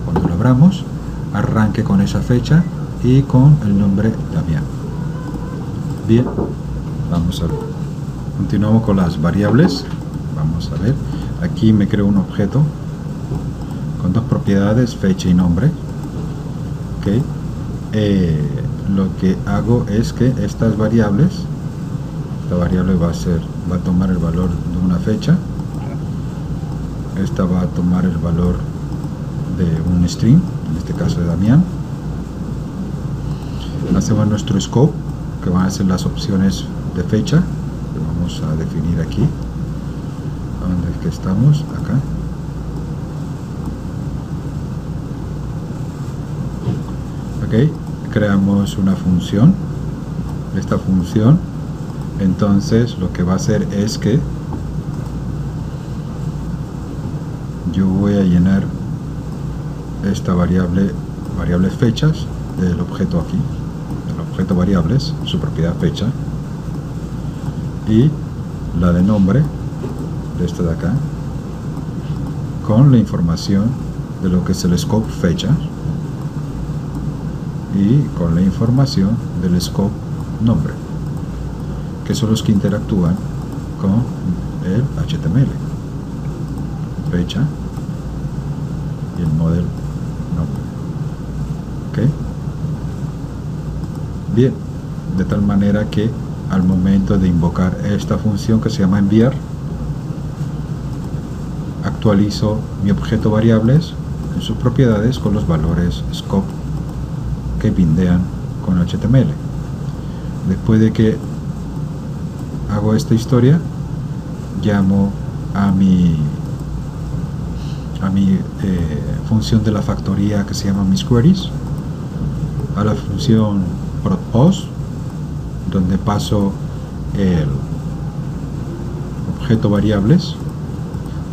cuando lo abramos arranque con esa fecha y con el nombre Damián. Bien, vamos a ver. Continuamos con las variables. Vamos a ver. Aquí me creo un objeto con dos propiedades, fecha y nombre. Okay. Lo que hago es que estas variables, esta variable va a tomar el valor de una fecha, esta va a tomar el valor de un string, en este caso de Damián. Hacemos nuestro scope, que van a ser las opciones de fecha, que vamos a definir aquí. ¿Dónde es que estamos? Acá. Ok, creamos una función. Esta función entonces lo que va a hacer es que yo voy a llenar esta variable fechas del objeto aquí, el objeto variables, su propiedad fecha, y la de nombre de esta de acá con la información de lo que es el scope fecha y con la información del scope nombre, que son los que interactúan con el HTML, fecha y el model nombre. ¿Ok? Bien, de tal manera que al momento de invocar esta función que se llama enviar, actualizo mi objeto variables en sus propiedades con los valores scope que bindean con HTML. Después de que hago esta historia, llamo a mi función de la factoría que se llama mis queries, a la función post, donde paso el objeto variables,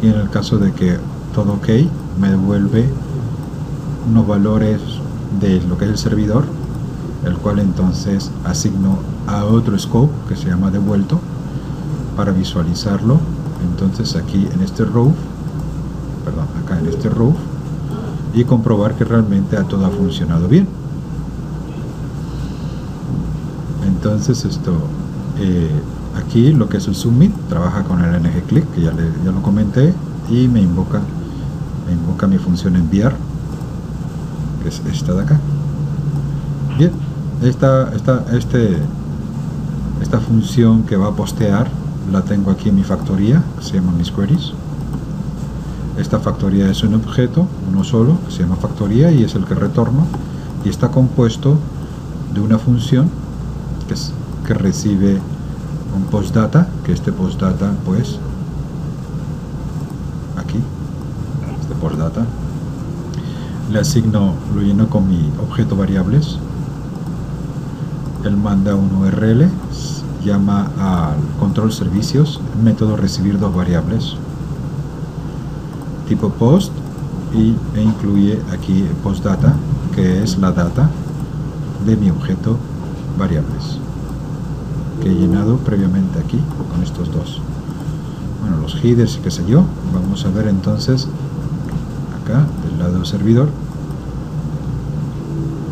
y en el caso de que todo ok, me devuelve unos valores de lo que es el servidor, el cual entonces asigno a otro scope que se llama devuelto para visualizarlo. Entonces aquí en este row, perdón, acá en este row, y comprobar que realmente todo ha funcionado bien. Entonces esto aquí lo que es el submit trabaja con el ngClick, que ya lo comenté, y me invoca mi función enviar, que es esta de acá. Bien, esta función que va a postear la tengo aquí en mi factoría, que se llama mis queries. Esta factoría es un objeto, uno solo, que se llama factoría, y es el que retorno, y está compuesto de una función que recibe un postdata, que este postdata pues aquí, este postdata le asigno, lo lleno con mi objeto variables, él manda un URL, llama al control servicios, método recibir dos variables, tipo post, e incluye aquí postdata, que es la data de mi objeto variables, que he llenado previamente aquí con estos dos. Bueno, los headers y qué sé yo. Vamos a ver entonces acá del lado del servidor.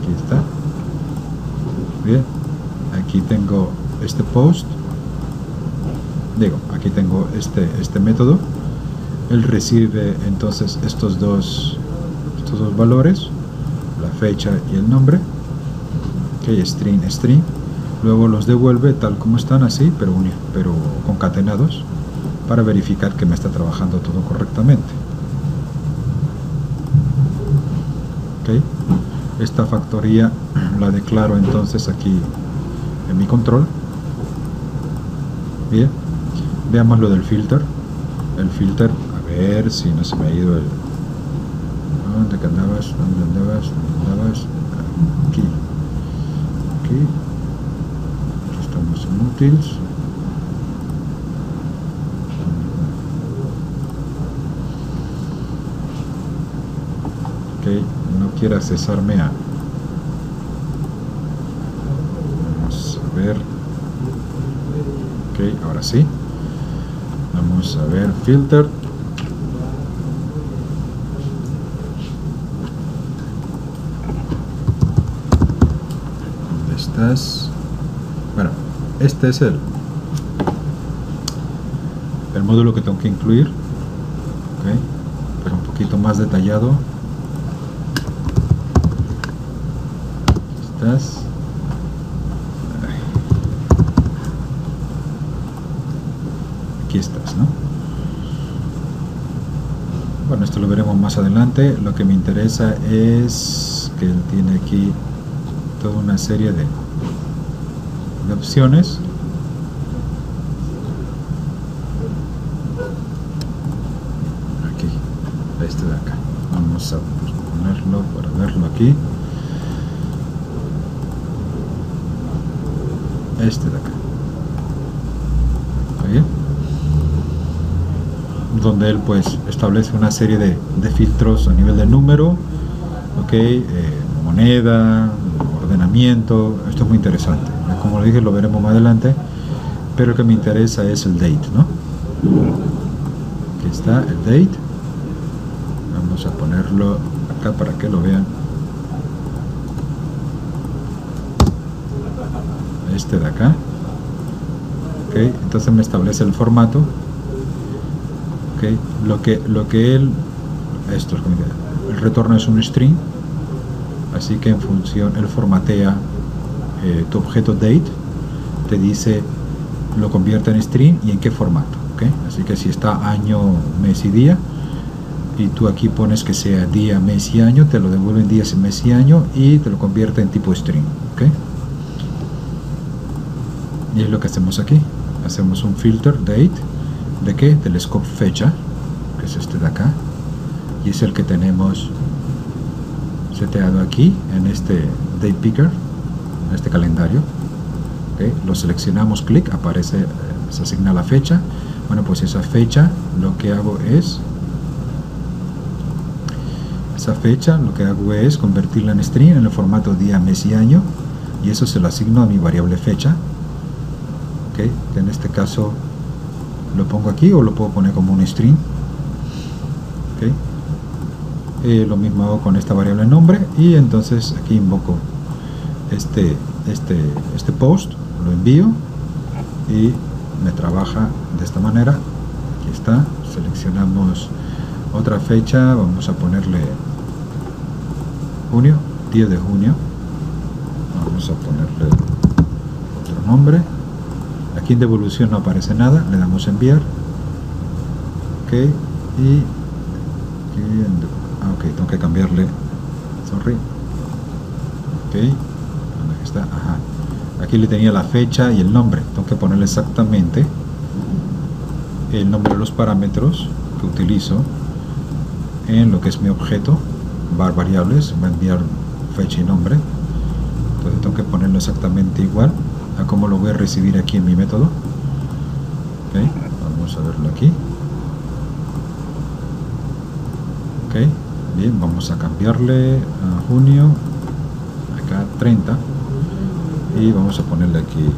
Aquí está. Bien, aquí tengo este post, aquí tengo este método. Él recibe entonces estos dos valores, la fecha y el nombre, que string, luego los devuelve tal como están, así, pero concatenados, para verificar que me está trabajando todo correctamente. ¿Okay? Esta factoría la declaro entonces aquí en mi control. Bien, veamos lo del filter. El filter, a ver si no se me ha ido el... ¿Dónde andabas? Aquí estamos Utils. Ok, no quiere accesarme a... Vamos a ver. Ok, ahora sí. Vamos a ver filter. ¿Dónde estás? Bueno, este es el módulo que tengo que incluir. Ok, pero un poquito más detallado. Estás. Aquí estás, ¿no? Bueno, esto lo veremos más adelante. Lo que me interesa es que él tiene aquí toda una serie de opciones. Aquí, este de acá. Vamos a ponerlo para verlo aquí. Este de acá. ¿Está bien? Donde él pues establece una serie de filtros a nivel de número, ok, moneda, ordenamiento. Esto es muy interesante. Como lo dije, lo veremos más adelante, pero el que me interesa es el date, ¿no? Aquí está el date. Vamos a ponerlo acá para que lo vean. Este de acá. Ok, entonces me establece el formato. Ok, lo que él, esto es como que el retorno es un string, así que en función él formatea tu objeto date, te dice, lo convierte en string y en qué formato. ¿Okay? Así que si está año, mes y día, y tú aquí pones que sea día, mes y año, te lo devuelve en días, mes y año y te lo convierte en tipo string. ¿Okay? Y es lo que hacemos aquí. Hacemos un filter date. ¿De qué? Del scope fecha, que es este de acá, y es el que tenemos seteado aquí en este date picker, en este calendario. ¿Okay? Lo seleccionamos, clic, aparece, se asigna la fecha. Bueno, pues esa fecha lo que hago es convertirla en string en el formato día, mes y año, y eso se lo asigno a mi variable fecha. ¿Okay? Que en este caso lo pongo aquí o lo puedo poner como un string. ¿Okay? Lo mismo hago con esta variable nombre, y entonces aquí invoco este post, lo envío y me trabaja de esta manera. Aquí está, seleccionamos otra fecha, vamos a ponerle junio, 10 de junio, vamos a ponerle otro nombre. Aquí en devolución no aparece nada, le damos a enviar. Ok, y ok, tengo que cambiarle, sorry. Ok, ¿dónde está? Ajá. Aquí le tenía la fecha y el nombre, tengo que ponerle exactamente el nombre de los parámetros que utilizo en lo que es mi objeto var variables. Va a enviar fecha y nombre, entonces tengo que ponerlo exactamente igual a como lo voy a recibir aquí en mi método. Okay, vamos a verlo aquí. Ok, bien, vamos a cambiarle a junio, acá 30, y vamos a ponerle aquí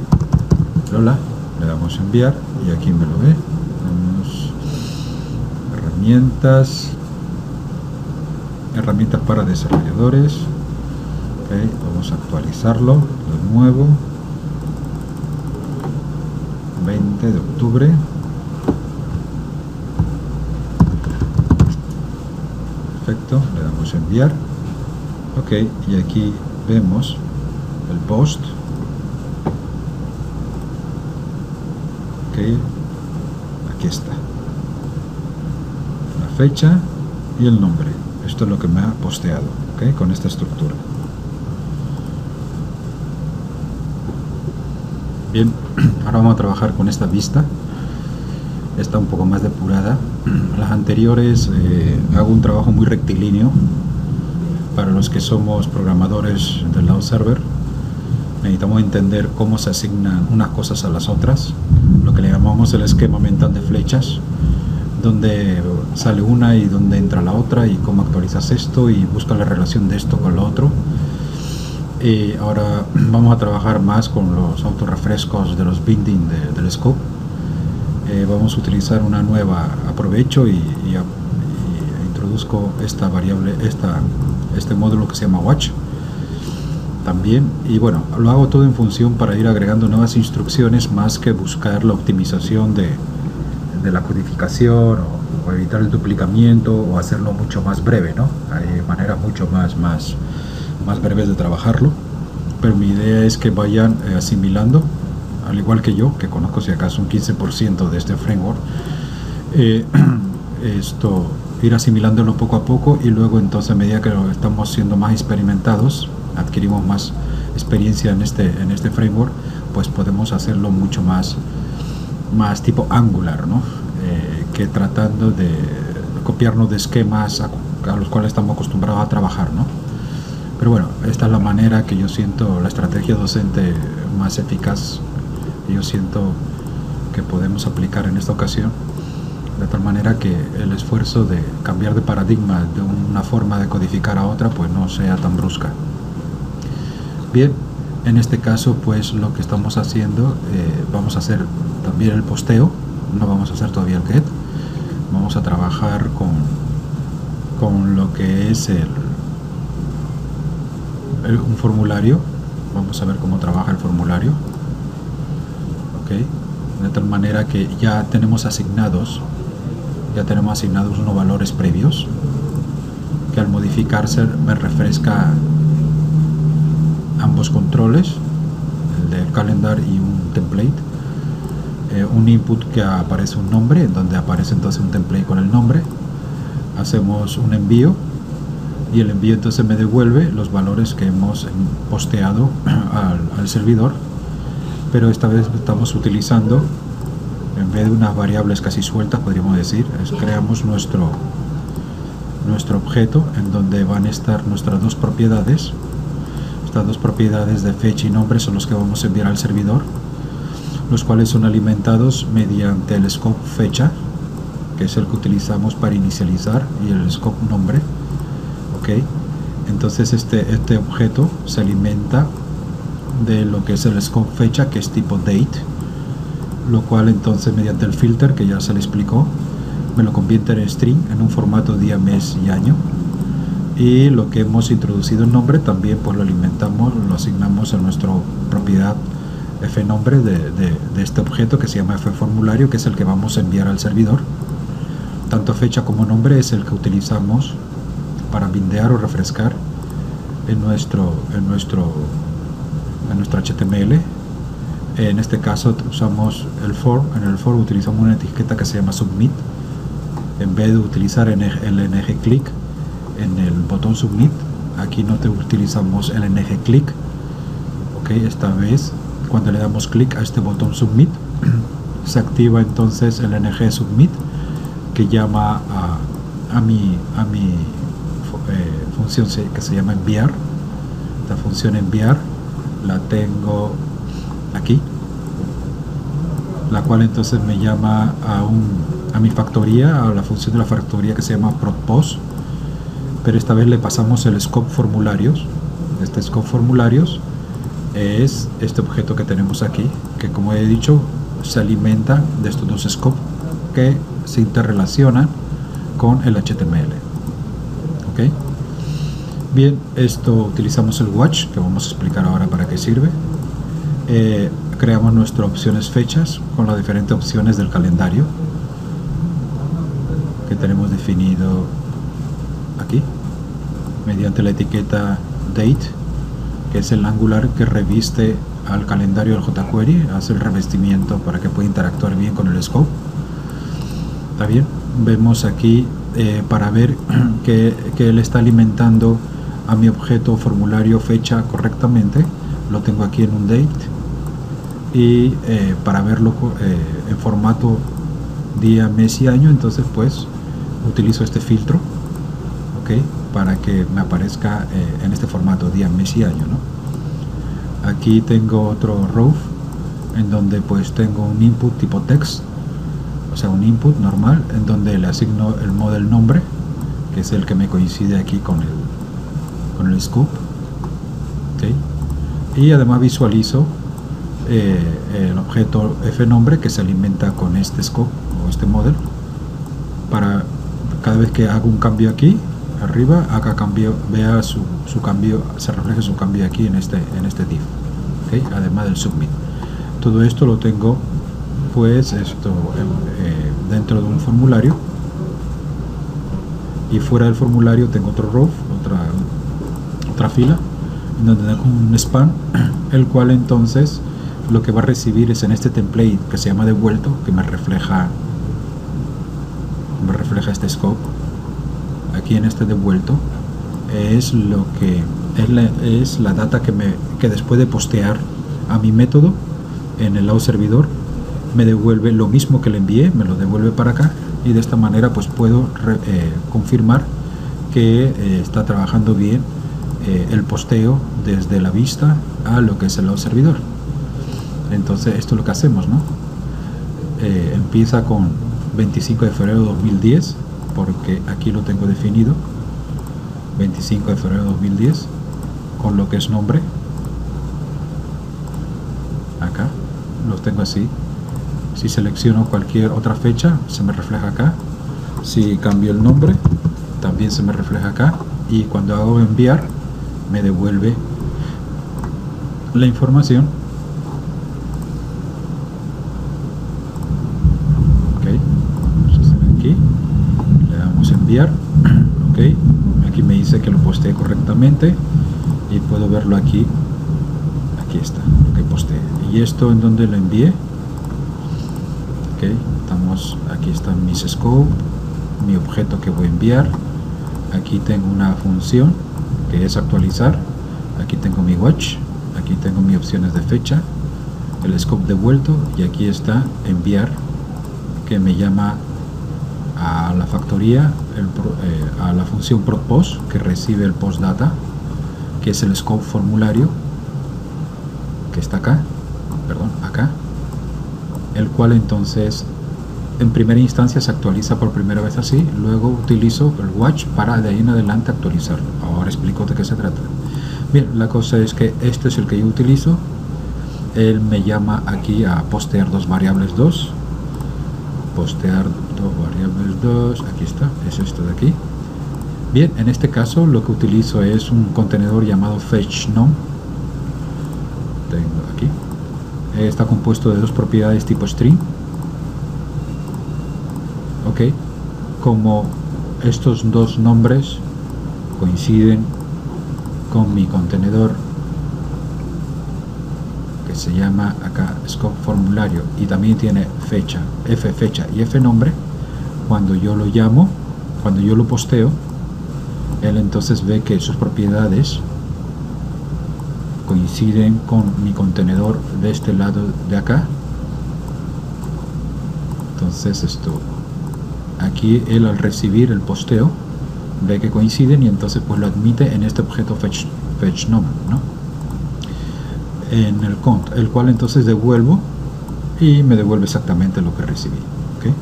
Lola, le damos a enviar y aquí me lo ve. Vamos, herramientas para desarrolladores. Okay, vamos a actualizarlo de nuevo, 20 de octubre. Perfecto, le damos a enviar. Ok, y aquí vemos el post. Ok, aquí está la fecha y el nombre. Esto es lo que me ha posteado, ok, con esta estructura. Bien, ahora vamos a trabajar con esta vista. Está un poco más depurada. Las anteriores hago un trabajo muy rectilíneo para los que somos programadores del lado server. necesitamos entender cómo se asignan unas cosas a las otras, lo que le llamamos el esquema mental de flechas, donde sale una y donde entra la otra, y cómo actualizas esto y busca la relación de esto con lo otro. Y ahora vamos a trabajar más con los autorrefrescos de los binding del scope. Vamos a utilizar una nueva, aprovecho y introduzco esta variable, este módulo que se llama watch también, y bueno, lo hago todo en función para ir agregando nuevas instrucciones, más que buscar la optimización de la codificación o evitar el duplicamiento o hacerlo mucho más breve, ¿no? Hay maneras mucho más breves de trabajarlo, pero mi idea es que vayan asimilando, al igual que yo, que conozco si acaso un 15% de este framework, ir asimilándolo poco a poco, y luego entonces a medida que lo estamos siendo más experimentados, adquirimos más experiencia en este framework, pues podemos hacerlo mucho más tipo Angular, ¿no? Que tratando de copiarnos de esquemas a los cuales estamos acostumbrados a trabajar, ¿no? Pero bueno, esta es la manera que yo siento, la estrategia docente más eficaz que yo siento que podemos aplicar en esta ocasión, de tal manera que el esfuerzo de cambiar de paradigma de una forma de codificar a otra pues no sea tan brusca. Bien, en este caso pues lo que estamos haciendo, vamos a hacer también el posteo, no vamos a hacer todavía el get, vamos a trabajar con lo que es un formulario. Vamos a ver cómo trabaja el formulario, ok, de tal manera que ya tenemos asignados unos valores previos que al modificarse me refresca ambos controles, el del calendar y un template, un input que aparece un nombre, en donde aparece entonces un template con el nombre. Hacemos un envío y el envío entonces me devuelve los valores que hemos posteado al servidor, pero esta vez estamos utilizando, en vez de unas variables casi sueltas, podríamos decir, creamos nuestro objeto en donde van a estar nuestras dos propiedades. Estas dos propiedades de fecha y nombre son los que vamos a enviar al servidor, los cuales son alimentados mediante el scope fecha, que es el que utilizamos para inicializar, y el scope nombre, ok. Entonces este objeto se alimenta de lo que es el scope fecha, que es tipo date, lo cual entonces mediante el filter que ya se le explicó me lo convierte en string, en un formato día, mes y año. Y lo que hemos introducido en nombre también pues lo alimentamos, lo asignamos a nuestra propiedad fnombre de este objeto que se llama fformulario, que es el que vamos a enviar al servidor. Tanto fecha como nombre es el que utilizamos para bindear o refrescar en nuestro HTML. En este caso usamos el form. En el form utilizamos una etiqueta que se llama submit, en vez de utilizar el ng click en el botón submit. Aquí no utilizamos el ng click, ok. Esta vez cuando le damos clic a este botón submit se activa entonces el ng submit, que llama a mi función que se llama enviar. La función enviar la tengo aquí, la cual entonces me llama a mi factoría, a la función de la factoría que se llama protpost, pero esta vez le pasamos el scope formularios. Este scope formularios es este objeto que tenemos aquí, que como he dicho se alimenta de estos dos scopes que se interrelacionan con el HTML, ok. Bien, utilizamos el watch, que vamos a explicar ahora para qué sirve. Creamos nuestras opciones fechas con las diferentes opciones del calendario que tenemos definido aquí mediante la etiqueta date, que es el Angular que reviste al calendario del jQuery, hace el revestimiento para que pueda interactuar bien con el scope. Está bien, vemos aquí para ver que él está alimentando a mi objeto formulario fecha correctamente, lo tengo aquí en un date, y para verlo en formato día, mes y año, entonces pues utilizo este filtro, ok, para que me aparezca en este formato día, mes y año, ¿no? Aquí tengo otro row en donde pues tengo un input tipo text, o sea, un input normal en donde le asigno el model nombre, que es el que me coincide aquí con el scope, ¿okay? Y además visualizo el objeto fNombre que se alimenta con este scope o este model, para cada vez que hago un cambio aquí arriba, haga cambio, vea su cambio, se refleje su cambio aquí en este div, ¿okay? Además del submit. Todo esto lo tengo pues dentro de un formulario, y fuera del formulario tengo otro row, otra fila en donde tengo un span, el cual entonces lo que va a recibir es en este template que se llama devuelto, que me refleja este scope. Aquí en este devuelto es lo que es la data que después de postear a mi método en el lado servidor me devuelve lo mismo que le envié, me lo devuelve para acá, y de esta manera pues puedo confirmar que está trabajando bien el posteo desde la vista a lo que es el lado servidor. Entonces esto es lo que hacemos, ¿no? Empieza con 25 de febrero de 2010, porque aquí lo tengo definido, 25 de febrero de 2010, con lo que es nombre. Acá los tengo así. Si selecciono cualquier otra fecha, se me refleja acá. Si cambio el nombre, también se me refleja acá. Y cuando hago enviar, me devuelve la información. Ok, entonces aquí le damos enviar. Ok, aquí me dice que lo posteé correctamente y puedo verlo aquí. Aquí está lo que posteé. Y esto en donde lo envié. Aquí están mis scope, mi objeto que voy a enviar. Aquí tengo una función que es actualizar. Aquí tengo mi watch, aquí tengo mis opciones de fecha, el scope devuelto, y aquí está enviar, que me llama a la factoría, a la función ProtPost, que recibe el postdata, que es el scope formulario que está acá, perdón, acá, el cual entonces en primera instancia se actualiza por primera vez así, luego utilizo el watch para de ahí en adelante actualizarlo. Ahora explico de qué se trata. Bien, la cosa es que este es el que yo utilizo. Él me llama aquí a postear dos variables 2, postear dos variables 2, aquí está, es esto de aquí. Bien, en este caso lo que utilizo es un contenedor llamado fetchNum. Tengo aquí, está compuesto de dos propiedades tipo string. Ok, como estos dos nombres coinciden con mi contenedor que se llama acá scope formulario y también tiene fecha, fecha y fNombre, cuando yo lo llamo, cuando yo lo posteo, él entonces ve que sus propiedades coinciden con mi contenedor de este lado de acá. Entonces esto aquí él, al recibir el posteo, ve que coinciden y entonces pues lo admite en este objeto fetchNum, ¿no? En el cont, el cual entonces devuelvo y me devuelve exactamente lo que recibí. ¿Okay?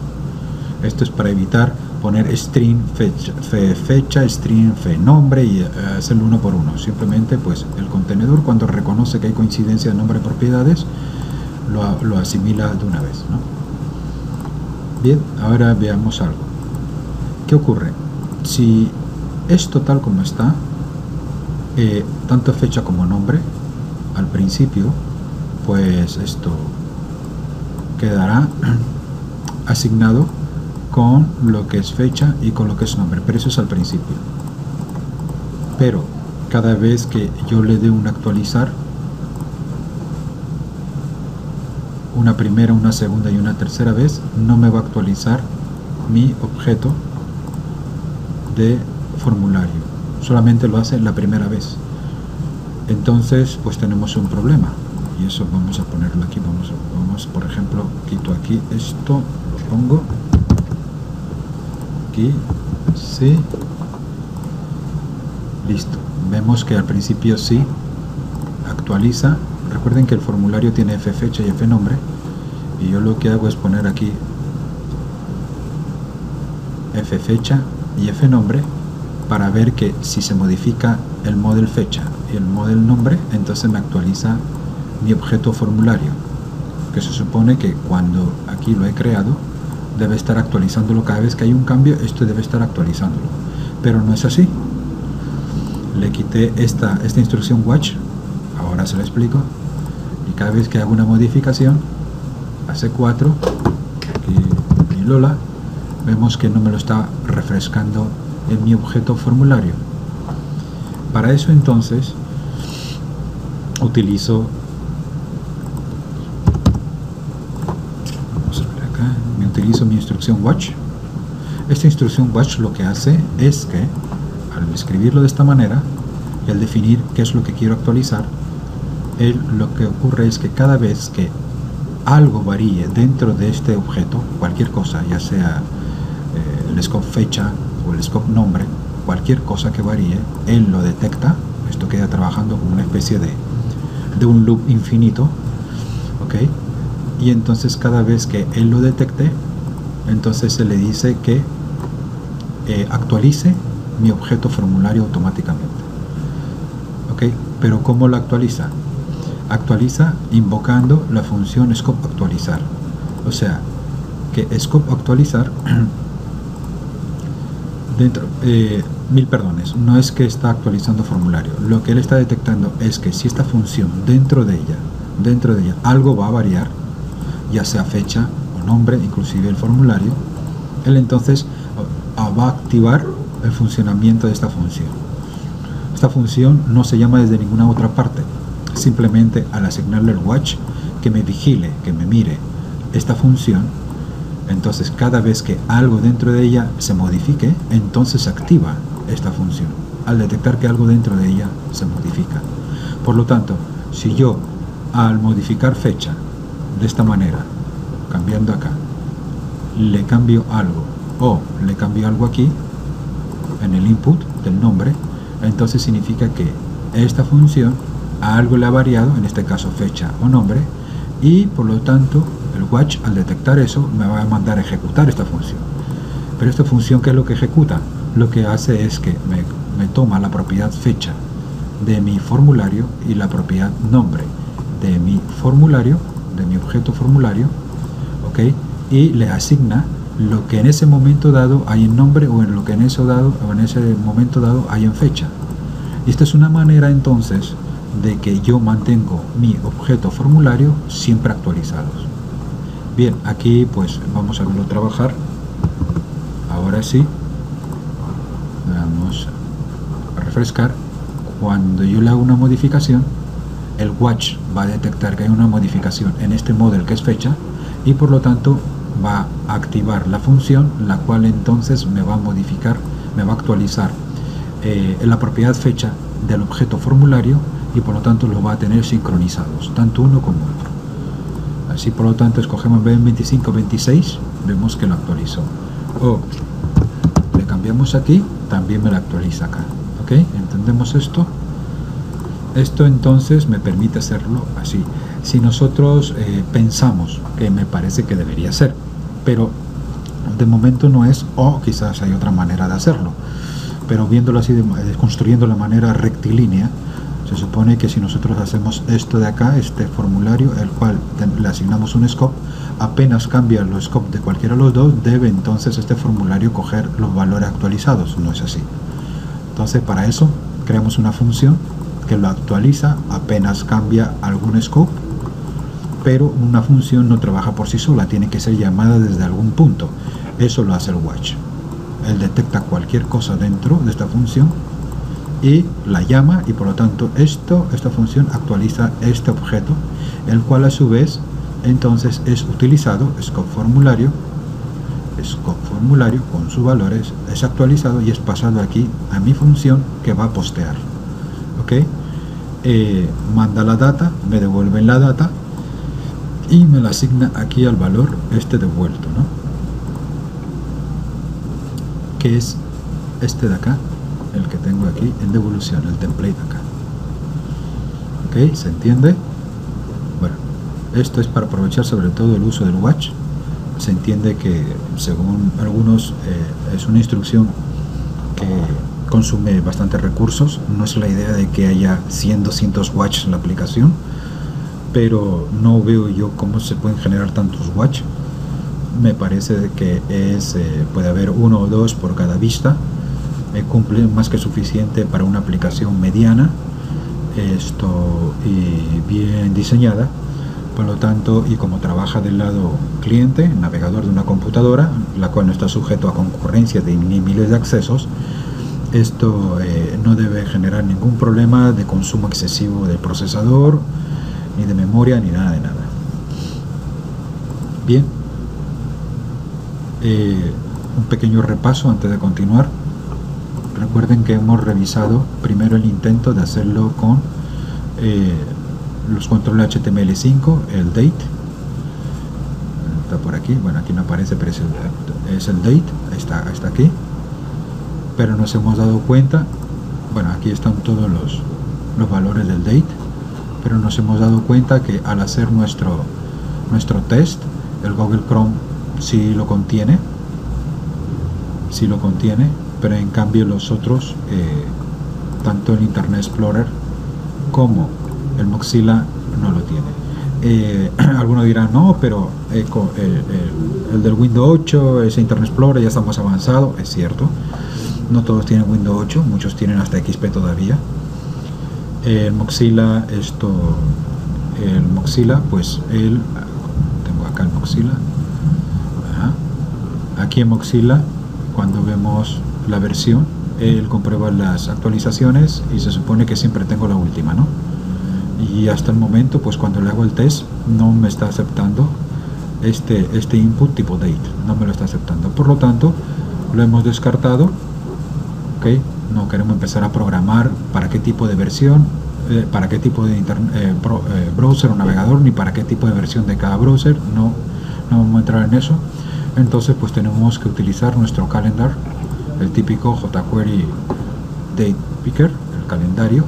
Esto es para evitar poner string fecha, string fNombre y hacerlo uno por uno. Simplemente pues el contenedor, cuando reconoce que hay coincidencia de nombre y propiedades, lo asimila de una vez, ¿no? Bien, ahora veamos algo. ¿Qué ocurre? Si esto tal como está, tanto fecha como nombre, al principio, pues esto quedará asignado con lo que es fecha y con lo que es nombre, pero eso es al principio. Pero cada vez que yo le dé un actualizar, una primera, una segunda y una tercera vez, no me va a actualizar mi objeto de formulario, solamente lo hace la primera vez. Entonces pues tenemos un problema, y eso vamos a ponerlo aquí. Vamos por ejemplo, quito aquí esto, lo pongo aquí, sí, listo. Vemos que al principio sí actualiza recuerden que el formulario tiene f fecha y f nombre, y yo lo que hago es poner aquí f fecha y f nombre para ver que si se modifica el model fecha y el model nombre, entonces me actualiza mi objeto formulario, que se supone que cuando aquí lo he creado debe estar actualizándolo. Cada vez que hay un cambio, esto debe estar actualizándolo, pero no es así. Le quité esta instrucción watch, ahora se lo explico, y cada vez que hago una modificación a C4 y Lola, vemos que no me lo está refrescando en mi objeto formulario. Para eso entonces utilizo, vamos a ver acá, utilizo mi instrucción watch. Esta instrucción watch lo que hace es que al escribirlo de esta manera y al definir qué es lo que quiero actualizar, lo que ocurre es que cada vez que algo varíe dentro de este objeto, cualquier cosa, ya sea el scope fecha o el scope nombre, cualquier cosa que varíe, él lo detecta. Esto queda trabajando como una especie de un loop infinito, ¿ok? Y entonces cada vez que él lo detecte, entonces se le dice que actualice mi objeto formulario automáticamente, ¿ok? Pero ¿cómo lo actualiza? Actualiza invocando la función scope actualizar. O sea, que scope actualizar dentro, mil perdones, no es que está actualizando formulario. Lo que él está detectando es que si esta función dentro de ella algo va a variar, ya sea fecha o nombre, inclusive el formulario, él entonces va a activar el funcionamiento de esta función. Esta función no se llama desde ninguna otra parte, simplemente al asignarle el watch que me vigile, que me mire esta función. Entonces cada vez que algo dentro de ella se modifique, entonces se activa esta función al detectar que algo dentro de ella se modifica. Por lo tanto, si yo al modificar fecha de esta manera, cambiando acá, le cambio algo o le cambio algo aquí en el input del nombre, entonces significa que esta función a algo le ha variado, en este caso fecha o nombre, y por lo tanto el watch al detectar eso me va a mandar a ejecutar esta función. Pero esta función, ¿qué es lo que ejecuta? Lo que hace es que me toma la propiedad fecha de mi formulario y la propiedad nombre de mi formulario, de mi objeto formulario, ¿ok? Y le asigna lo que en ese momento dado hay en nombre o en lo que en ese momento dado hay en fecha. Y esta es una manera entonces de que yo mantengo mi objeto formulario siempre actualizados. Bien, aquí pues vamos a verlo trabajar. Ahora sí, vamos a refrescar. Cuando yo le hago una modificación, el watch va a detectar que hay una modificación en este model que es fecha, y por lo tanto va a activar la función, la cual entonces me va a modificar, me va a actualizar la propiedad fecha del objeto formulario, y por lo tanto los va a tener sincronizados, tanto uno como otro. Así, por lo tanto, escogemos B2526, vemos que lo actualizó. O le cambiamos aquí, también me lo actualiza acá. ¿Ok? ¿Entendemos esto? Esto entonces me permite hacerlo así. Si nosotros pensamos que me parece que debería ser, pero de momento no es, o quizás hay otra manera de hacerlo. Pero viéndolo así, construyendo la manera rectilínea, se supone que si nosotros hacemos esto de acá, este formulario, el cual le asignamos un scope, apenas cambia los scopes de cualquiera de los dos, debe entonces este formulario coger los valores actualizados. No es así. Entonces, para eso creamos una función que lo actualiza apenas cambia algún scope, pero una función no trabaja por sí sola, tiene que ser llamada desde algún punto. Eso lo hace el watch. Él detecta cualquier cosa dentro de esta función y la llama, y por lo tanto esta función actualiza este objeto, el cual a su vez entonces es utilizado, scope formulario con sus valores, es actualizado y es pasado aquí a mi función que va a postear. ¿Ok? Manda la data, me devuelven la data y me la asigna aquí al valor devuelto, ¿no? Que es este de acá, el que tengo aquí en devolución, el template acá. ¿Ok? ¿Se entiende? Esto es para aprovechar sobre todo el uso del watch. Se entiende que, según algunos, es una instrucción que consume bastantes recursos. No es la idea de que haya 100, 200 watch en la aplicación, pero no veo yo cómo se pueden generar tantos watch. Me parece que puede haber uno o dos por cada vista. Cumple más que suficiente para una aplicación mediana y bien diseñada. Por lo tanto, y como trabaja del lado cliente, navegador de una computadora, la cual no está sujeto a concurrencia de ni miles de accesos, esto no debe generar ningún problema de consumo excesivo del procesador, ni de memoria, ni nada de nada. Bien, un pequeño repaso antes de continuar. Recuerden que hemos revisado primero el intento de hacerlo con los controles HTML5, el date, está por aquí, bueno, aquí no aparece, pero es el date, está aquí, pero nos hemos dado cuenta, bueno, aquí están todos los valores del date, pero nos hemos dado cuenta que al hacer nuestro test, el Google Chrome sí lo contiene, pero en cambio los otros, tanto el Internet Explorer como el Mozilla, no lo tiene. Algunos dirán, no, pero el del Windows 8, ese Internet Explorer ya está más avanzado. Es cierto, no todos tienen Windows 8, muchos tienen hasta XP todavía. El Mozilla, pues tengo acá el Mozilla. Aquí en Mozilla, cuando vemos la versión, él comprueba las actualizaciones y se supone que siempre tengo la última, ¿no? Y hasta el momento, pues cuando le hago el test, no me está aceptando este input tipo date, no me lo está aceptando. Por lo tanto, lo hemos descartado. ¿Ok? No queremos empezar a programar para qué tipo de versión, para qué tipo de browser o navegador, ni para qué tipo de versión de cada browser. No vamos a entrar en eso. Entonces, pues tenemos que utilizar nuestro calendar, el típico jQuery Date Picker, el calendario,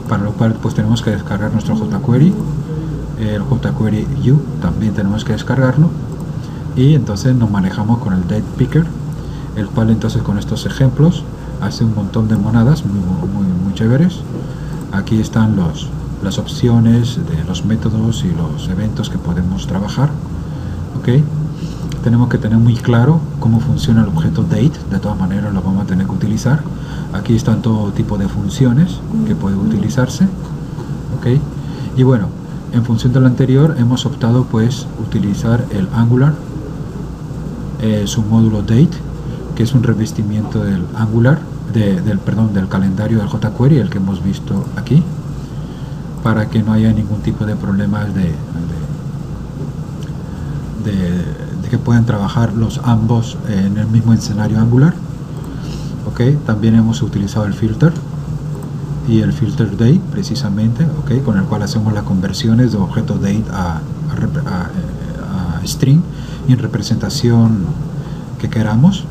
para lo cual pues tenemos que descargar nuestro jQuery, el jQuery U también tenemos que descargarlo, y entonces nos manejamos con el Date Picker, el cual entonces con estos ejemplos hace un montón de monadas muy chéveres. Aquí están las opciones de los métodos y los eventos que podemos trabajar. ¿Ok? Tenemos que tener muy claro cómo funciona el objeto date, de todas maneras lo vamos a tener que utilizar. Aquí están todo tipo de funciones que pueden utilizarse. ¿Ok? Y bueno, en función de lo anterior hemos optado pues utilizar el Angular, su módulo date, que es un revestimiento del Angular, del calendario del jQuery, el que hemos visto aquí, para que no haya ningún tipo de problemas de que puedan trabajar los ambos en el mismo escenario Angular. ¿Ok? También hemos utilizado el filter y el filter date precisamente, ¿ok? Con el cual hacemos las conversiones de objeto date a string y en representación que queramos,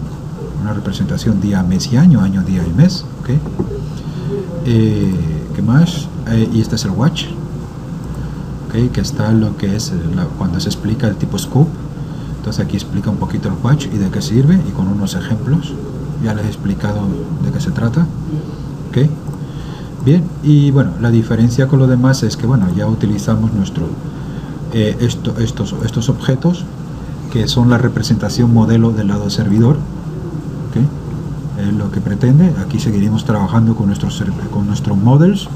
una representación día, mes y año, día y mes. ¿Ok? ¿Qué más? Y este es el watch, ¿ok? Que está lo que es cuando se explica el tipo scope. Entonces aquí explica un poquito el watch y de qué sirve, y con unos ejemplos ya les he explicado de qué se trata. ¿Ok? Bien, y bueno, la diferencia con lo demás es que bueno, ya utilizamos estos objetos que son la representación modelo del lado servidor. ¿Ok? Es lo que pretende. Aquí seguiremos trabajando con nuestros models,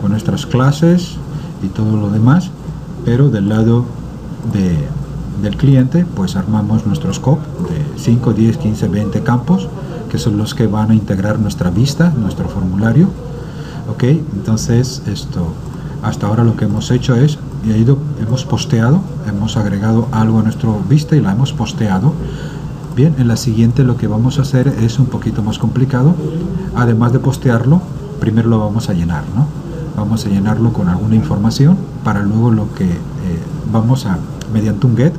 con nuestras clases y todo lo demás, pero del lado del cliente pues armamos nuestro scope de 5, 10, 15, 20 campos, que son los que van a integrar nuestra vista, nuestro formulario. Ok, entonces hasta ahora lo que hemos hecho es hemos posteado, hemos agregado algo a nuestra vista y la hemos posteado. Bien, en la siguiente lo que vamos a hacer es un poquito más complicado. Además de postearlo, primero lo vamos a llenar, ¿no? Vamos a llenarlo con alguna información para luego lo que vamos a, mediante un get,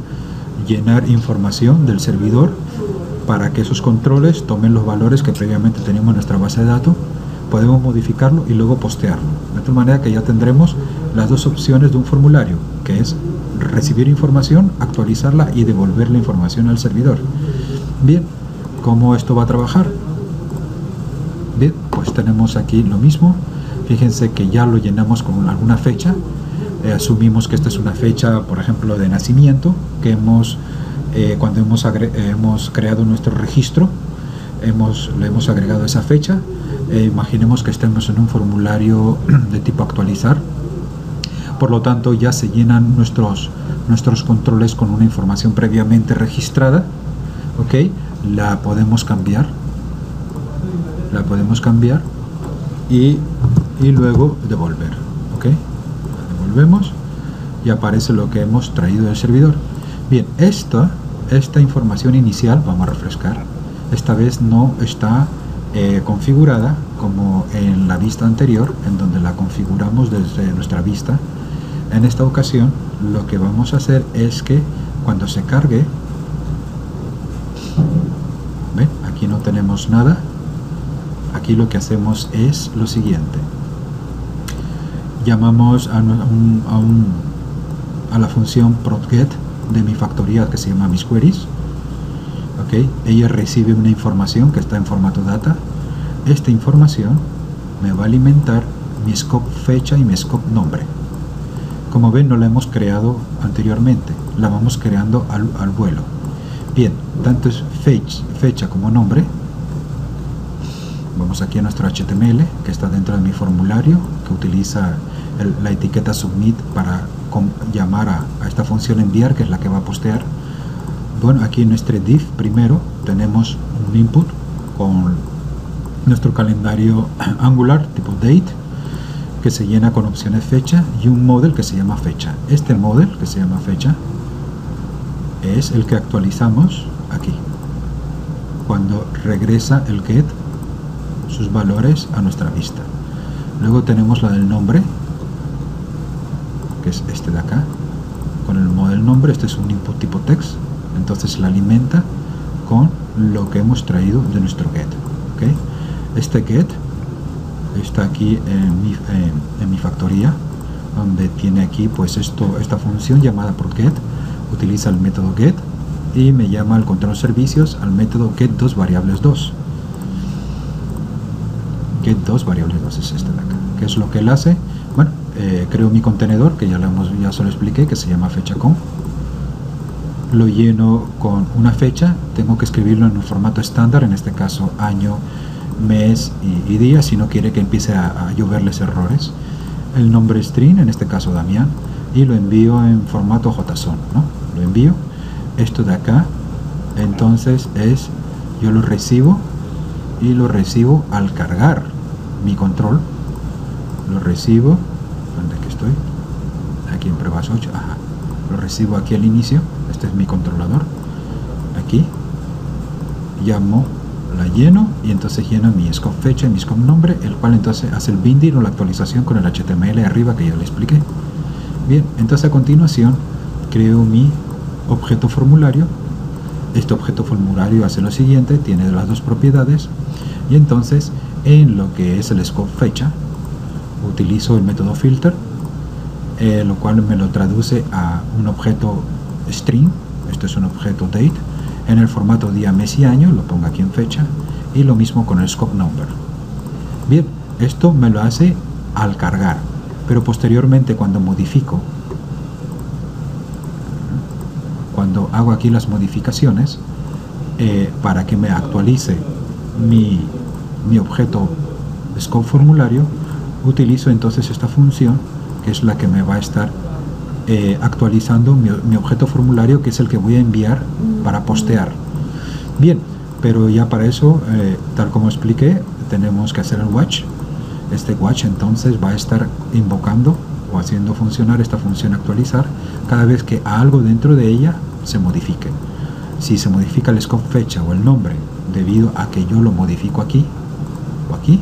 llenar información del servidor para que esos controles tomen los valores que previamente teníamos en nuestra base de datos. Podemos modificarlo y luego postearlo, de tal manera que ya tendremos las dos opciones de un formulario, que es recibir información, actualizarla y devolver la información al servidor. Bien, ¿cómo esto va a trabajar? Bien, pues tenemos aquí lo mismo. Fíjense que ya lo llenamos con alguna fecha. Asumimos que esta es una fecha, por ejemplo, de nacimiento, que cuando hemos creado nuestro registro, le hemos agregado esa fecha. Imaginemos que estemos en un formulario de tipo actualizar. Por lo tanto, ya se llenan nuestros controles con una información previamente registrada. ¿Ok? La podemos cambiar y luego devolver. ¿Ok? La devolvemos y aparece lo que hemos traído del servidor. Bien, esta información inicial, vamos a refrescar, esta vez no está configurada como en la vista anterior, en donde la configuramos desde nuestra vista. En esta ocasión lo que vamos a hacer es que cuando se cargue, ¿ven? Aquí no tenemos nada. Aquí lo que hacemos es lo siguiente: llamamos a la función ProtGet de mi factoría, que se llama mis queries. ¿Ok? Ella recibe una información que está en formato data. Esta información me va a alimentar mi scope fecha y mi scope nombre. Como ven, no la hemos creado anteriormente, la vamos creando al vuelo. Bien, tanto es fecha como nombre. Vamos aquí a nuestro HTML, que está dentro de mi formulario, que utiliza la etiqueta submit para llamar a esta función enviar, que es la que va a postear. Bueno, aquí en nuestro div primero tenemos un input con nuestro calendario Angular tipo date, que se llena con opciones fecha, y un model que se llama fecha. Este model que se llama fecha es el que actualizamos aquí cuando regresa el get sus valores a nuestra vista. Luego tenemos la del nombre, que es este de acá, con el model nombre. Este es un input tipo text, entonces la alimenta con lo que hemos traído de nuestro get. ¿Okay? Este get está aquí en mi factoría, donde tiene aquí pues esta función llamada ProtGet. Utiliza el método get y me llama al control servicios al método get2variables2. Get2variables2 es este de acá. ¿Qué es lo que él hace? Bueno, creo mi contenedor, que ya se lo expliqué, que se llama fecha.com. Lo lleno con una fecha. Tengo que escribirlo en un formato estándar, en este caso año, mes y día, si no quiere que empiece a lloverles errores. El nombre string, en este caso Damián, y lo envío en formato JSON, ¿no? Lo envío. Esto de acá, entonces yo lo recibo, y lo recibo al cargar mi control. Lo recibo, ¿dónde que estoy? Aquí en pruebas 8, ajá. Lo recibo aquí al inicio. Este es mi controlador. Aquí la lleno, y entonces lleno mi scope fecha y mi scope nombre, el cual entonces hace el binding o la actualización con el HTML arriba que ya le expliqué. Bien, entonces a continuación creo mi objeto formulario. Este objeto formulario hace lo siguiente: tiene las dos propiedades, y entonces en lo que es el scope fecha utilizo el método filter, lo cual me lo traduce a un objeto string. Este es un objeto date en el formato día, mes y año. Lo pongo aquí en fecha, y lo mismo con el scope number. Bien, esto me lo hace al cargar, pero posteriormente cuando hago aquí las modificaciones, para que me actualice mi objeto scope formulario, utilizo entonces esta función, que es la que me va a estar actualizando mi objeto formulario, que es el que voy a enviar para postear. Bien, pero ya para eso, tal como expliqué, tenemos que hacer el watch. Este watch entonces va a estar invocando o haciendo funcionar esta función actualizar cada vez que algo dentro de ella se modifique. Si se modifica el scope fecha o el nombre debido a que yo lo modifico aquí o aquí,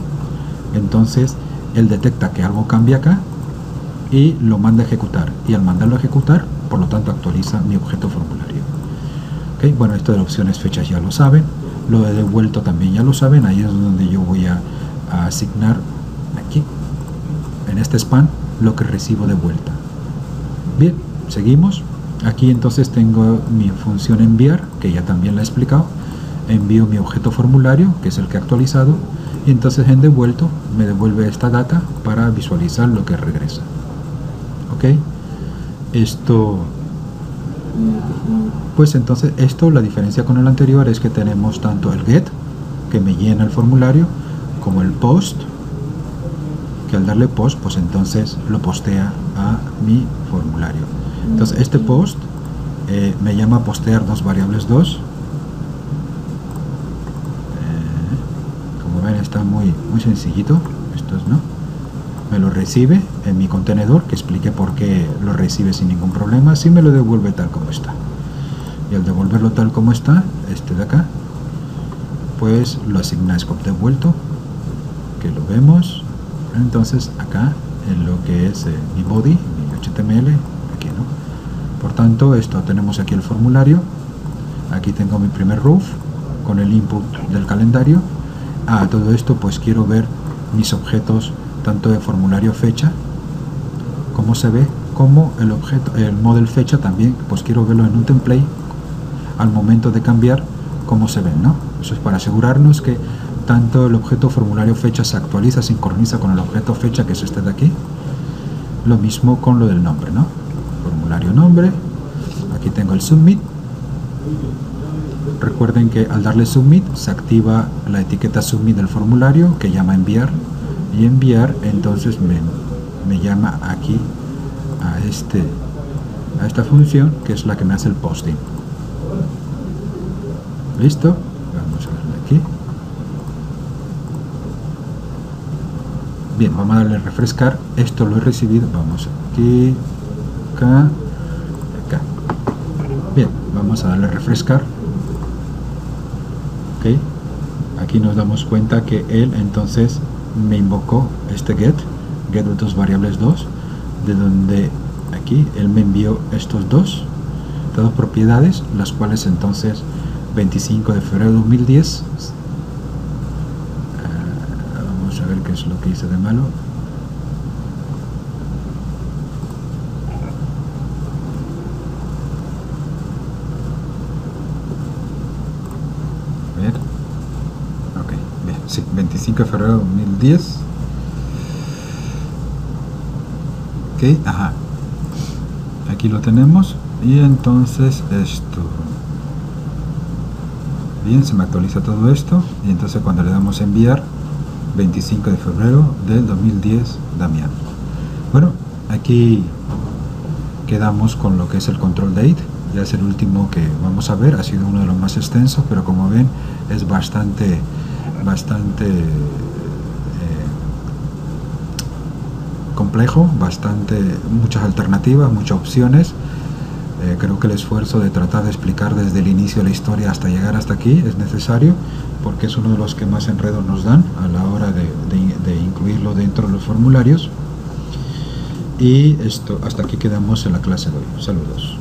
entonces él detecta que algo cambia acá y lo manda a ejecutar, y al mandarlo a ejecutar, por lo tanto actualiza mi objeto formulario. ¿Okay? Bueno, esto de las opciones fechas ya lo saben, lo de devuelto también ya lo saben. Ahí es donde yo voy a asignar aquí en este span lo que recibo de vuelta. Bien, seguimos. Aquí entonces tengo mi función enviar, que ya también la he explicado. Envío mi objeto formulario, que es el que he actualizado, y entonces en devuelto me devuelve esta data para visualizar lo que regresa. ¿Ok? Esto, pues entonces la diferencia con el anterior es que tenemos tanto el get, que me llena el formulario, como el post, que al darle post, pues entonces lo postea a mi formulario. Entonces este post me llama postear dos variables 2. Como ven, está muy sencillito. Esto es, ¿no? Me lo recibe en mi contenedor, que expliqué por qué lo recibe sin ningún problema. Sí, me lo devuelve tal como está. Y al devolverlo tal como está, este de acá, pues lo asigna a scope devuelto, que lo vemos. Entonces acá en lo que es mi body, mi HTML, aquí, ¿no? Por tanto, esto tenemos aquí el formulario. Aquí tengo mi primer roof con el input del calendario. Todo esto pues quiero ver mis objetos tanto de formulario fecha, como se ve, como el objeto, el model fecha también, pues quiero verlo en un template al momento de cambiar cómo se ven, ¿no? Eso es para asegurarnos que tanto el objeto formulario fecha se actualiza, sincroniza con el objeto fecha, que es este de aquí. Lo mismo con lo del nombre, ¿no? Formulario nombre. Aquí tengo el submit. Recuerden que al darle submit se activa la etiqueta submit del formulario, que llama enviar, y enviar entonces me llama aquí a esta función, que es la que me hace el posting. ¿Listo? Vamos a darle aquí. Bien, vamos a darle a refrescar. Esto lo he recibido. Vamos aquí, acá, acá. Bien, vamos a darle a refrescar. Ok. Aquí nos damos cuenta que él entonces me invocó este get de dos variables 2, de donde aquí él me envió estas dos propiedades, las cuales entonces 25 de febrero de 2010, vamos a ver qué es lo que hice de malo. A ver, ok, bien, sí, 25 de febrero de 2010. Ok, ajá, aquí lo tenemos. Y entonces esto, bien, se me actualiza todo esto, y entonces cuando le damos a enviar, 25 de febrero del 2010, Damián. Bueno, aquí quedamos con lo que es el control date. Ya es el último que vamos a ver, ha sido uno de los más extensos, pero como ven es bastante complejo, muchas alternativas, muchas opciones. Creo que el esfuerzo de tratar de explicar desde el inicio de la historia hasta llegar hasta aquí es necesario, porque es uno de los que más enredos nos dan a la hora de incluirlo dentro de los formularios. Y hasta aquí quedamos en la clase de hoy. Saludos.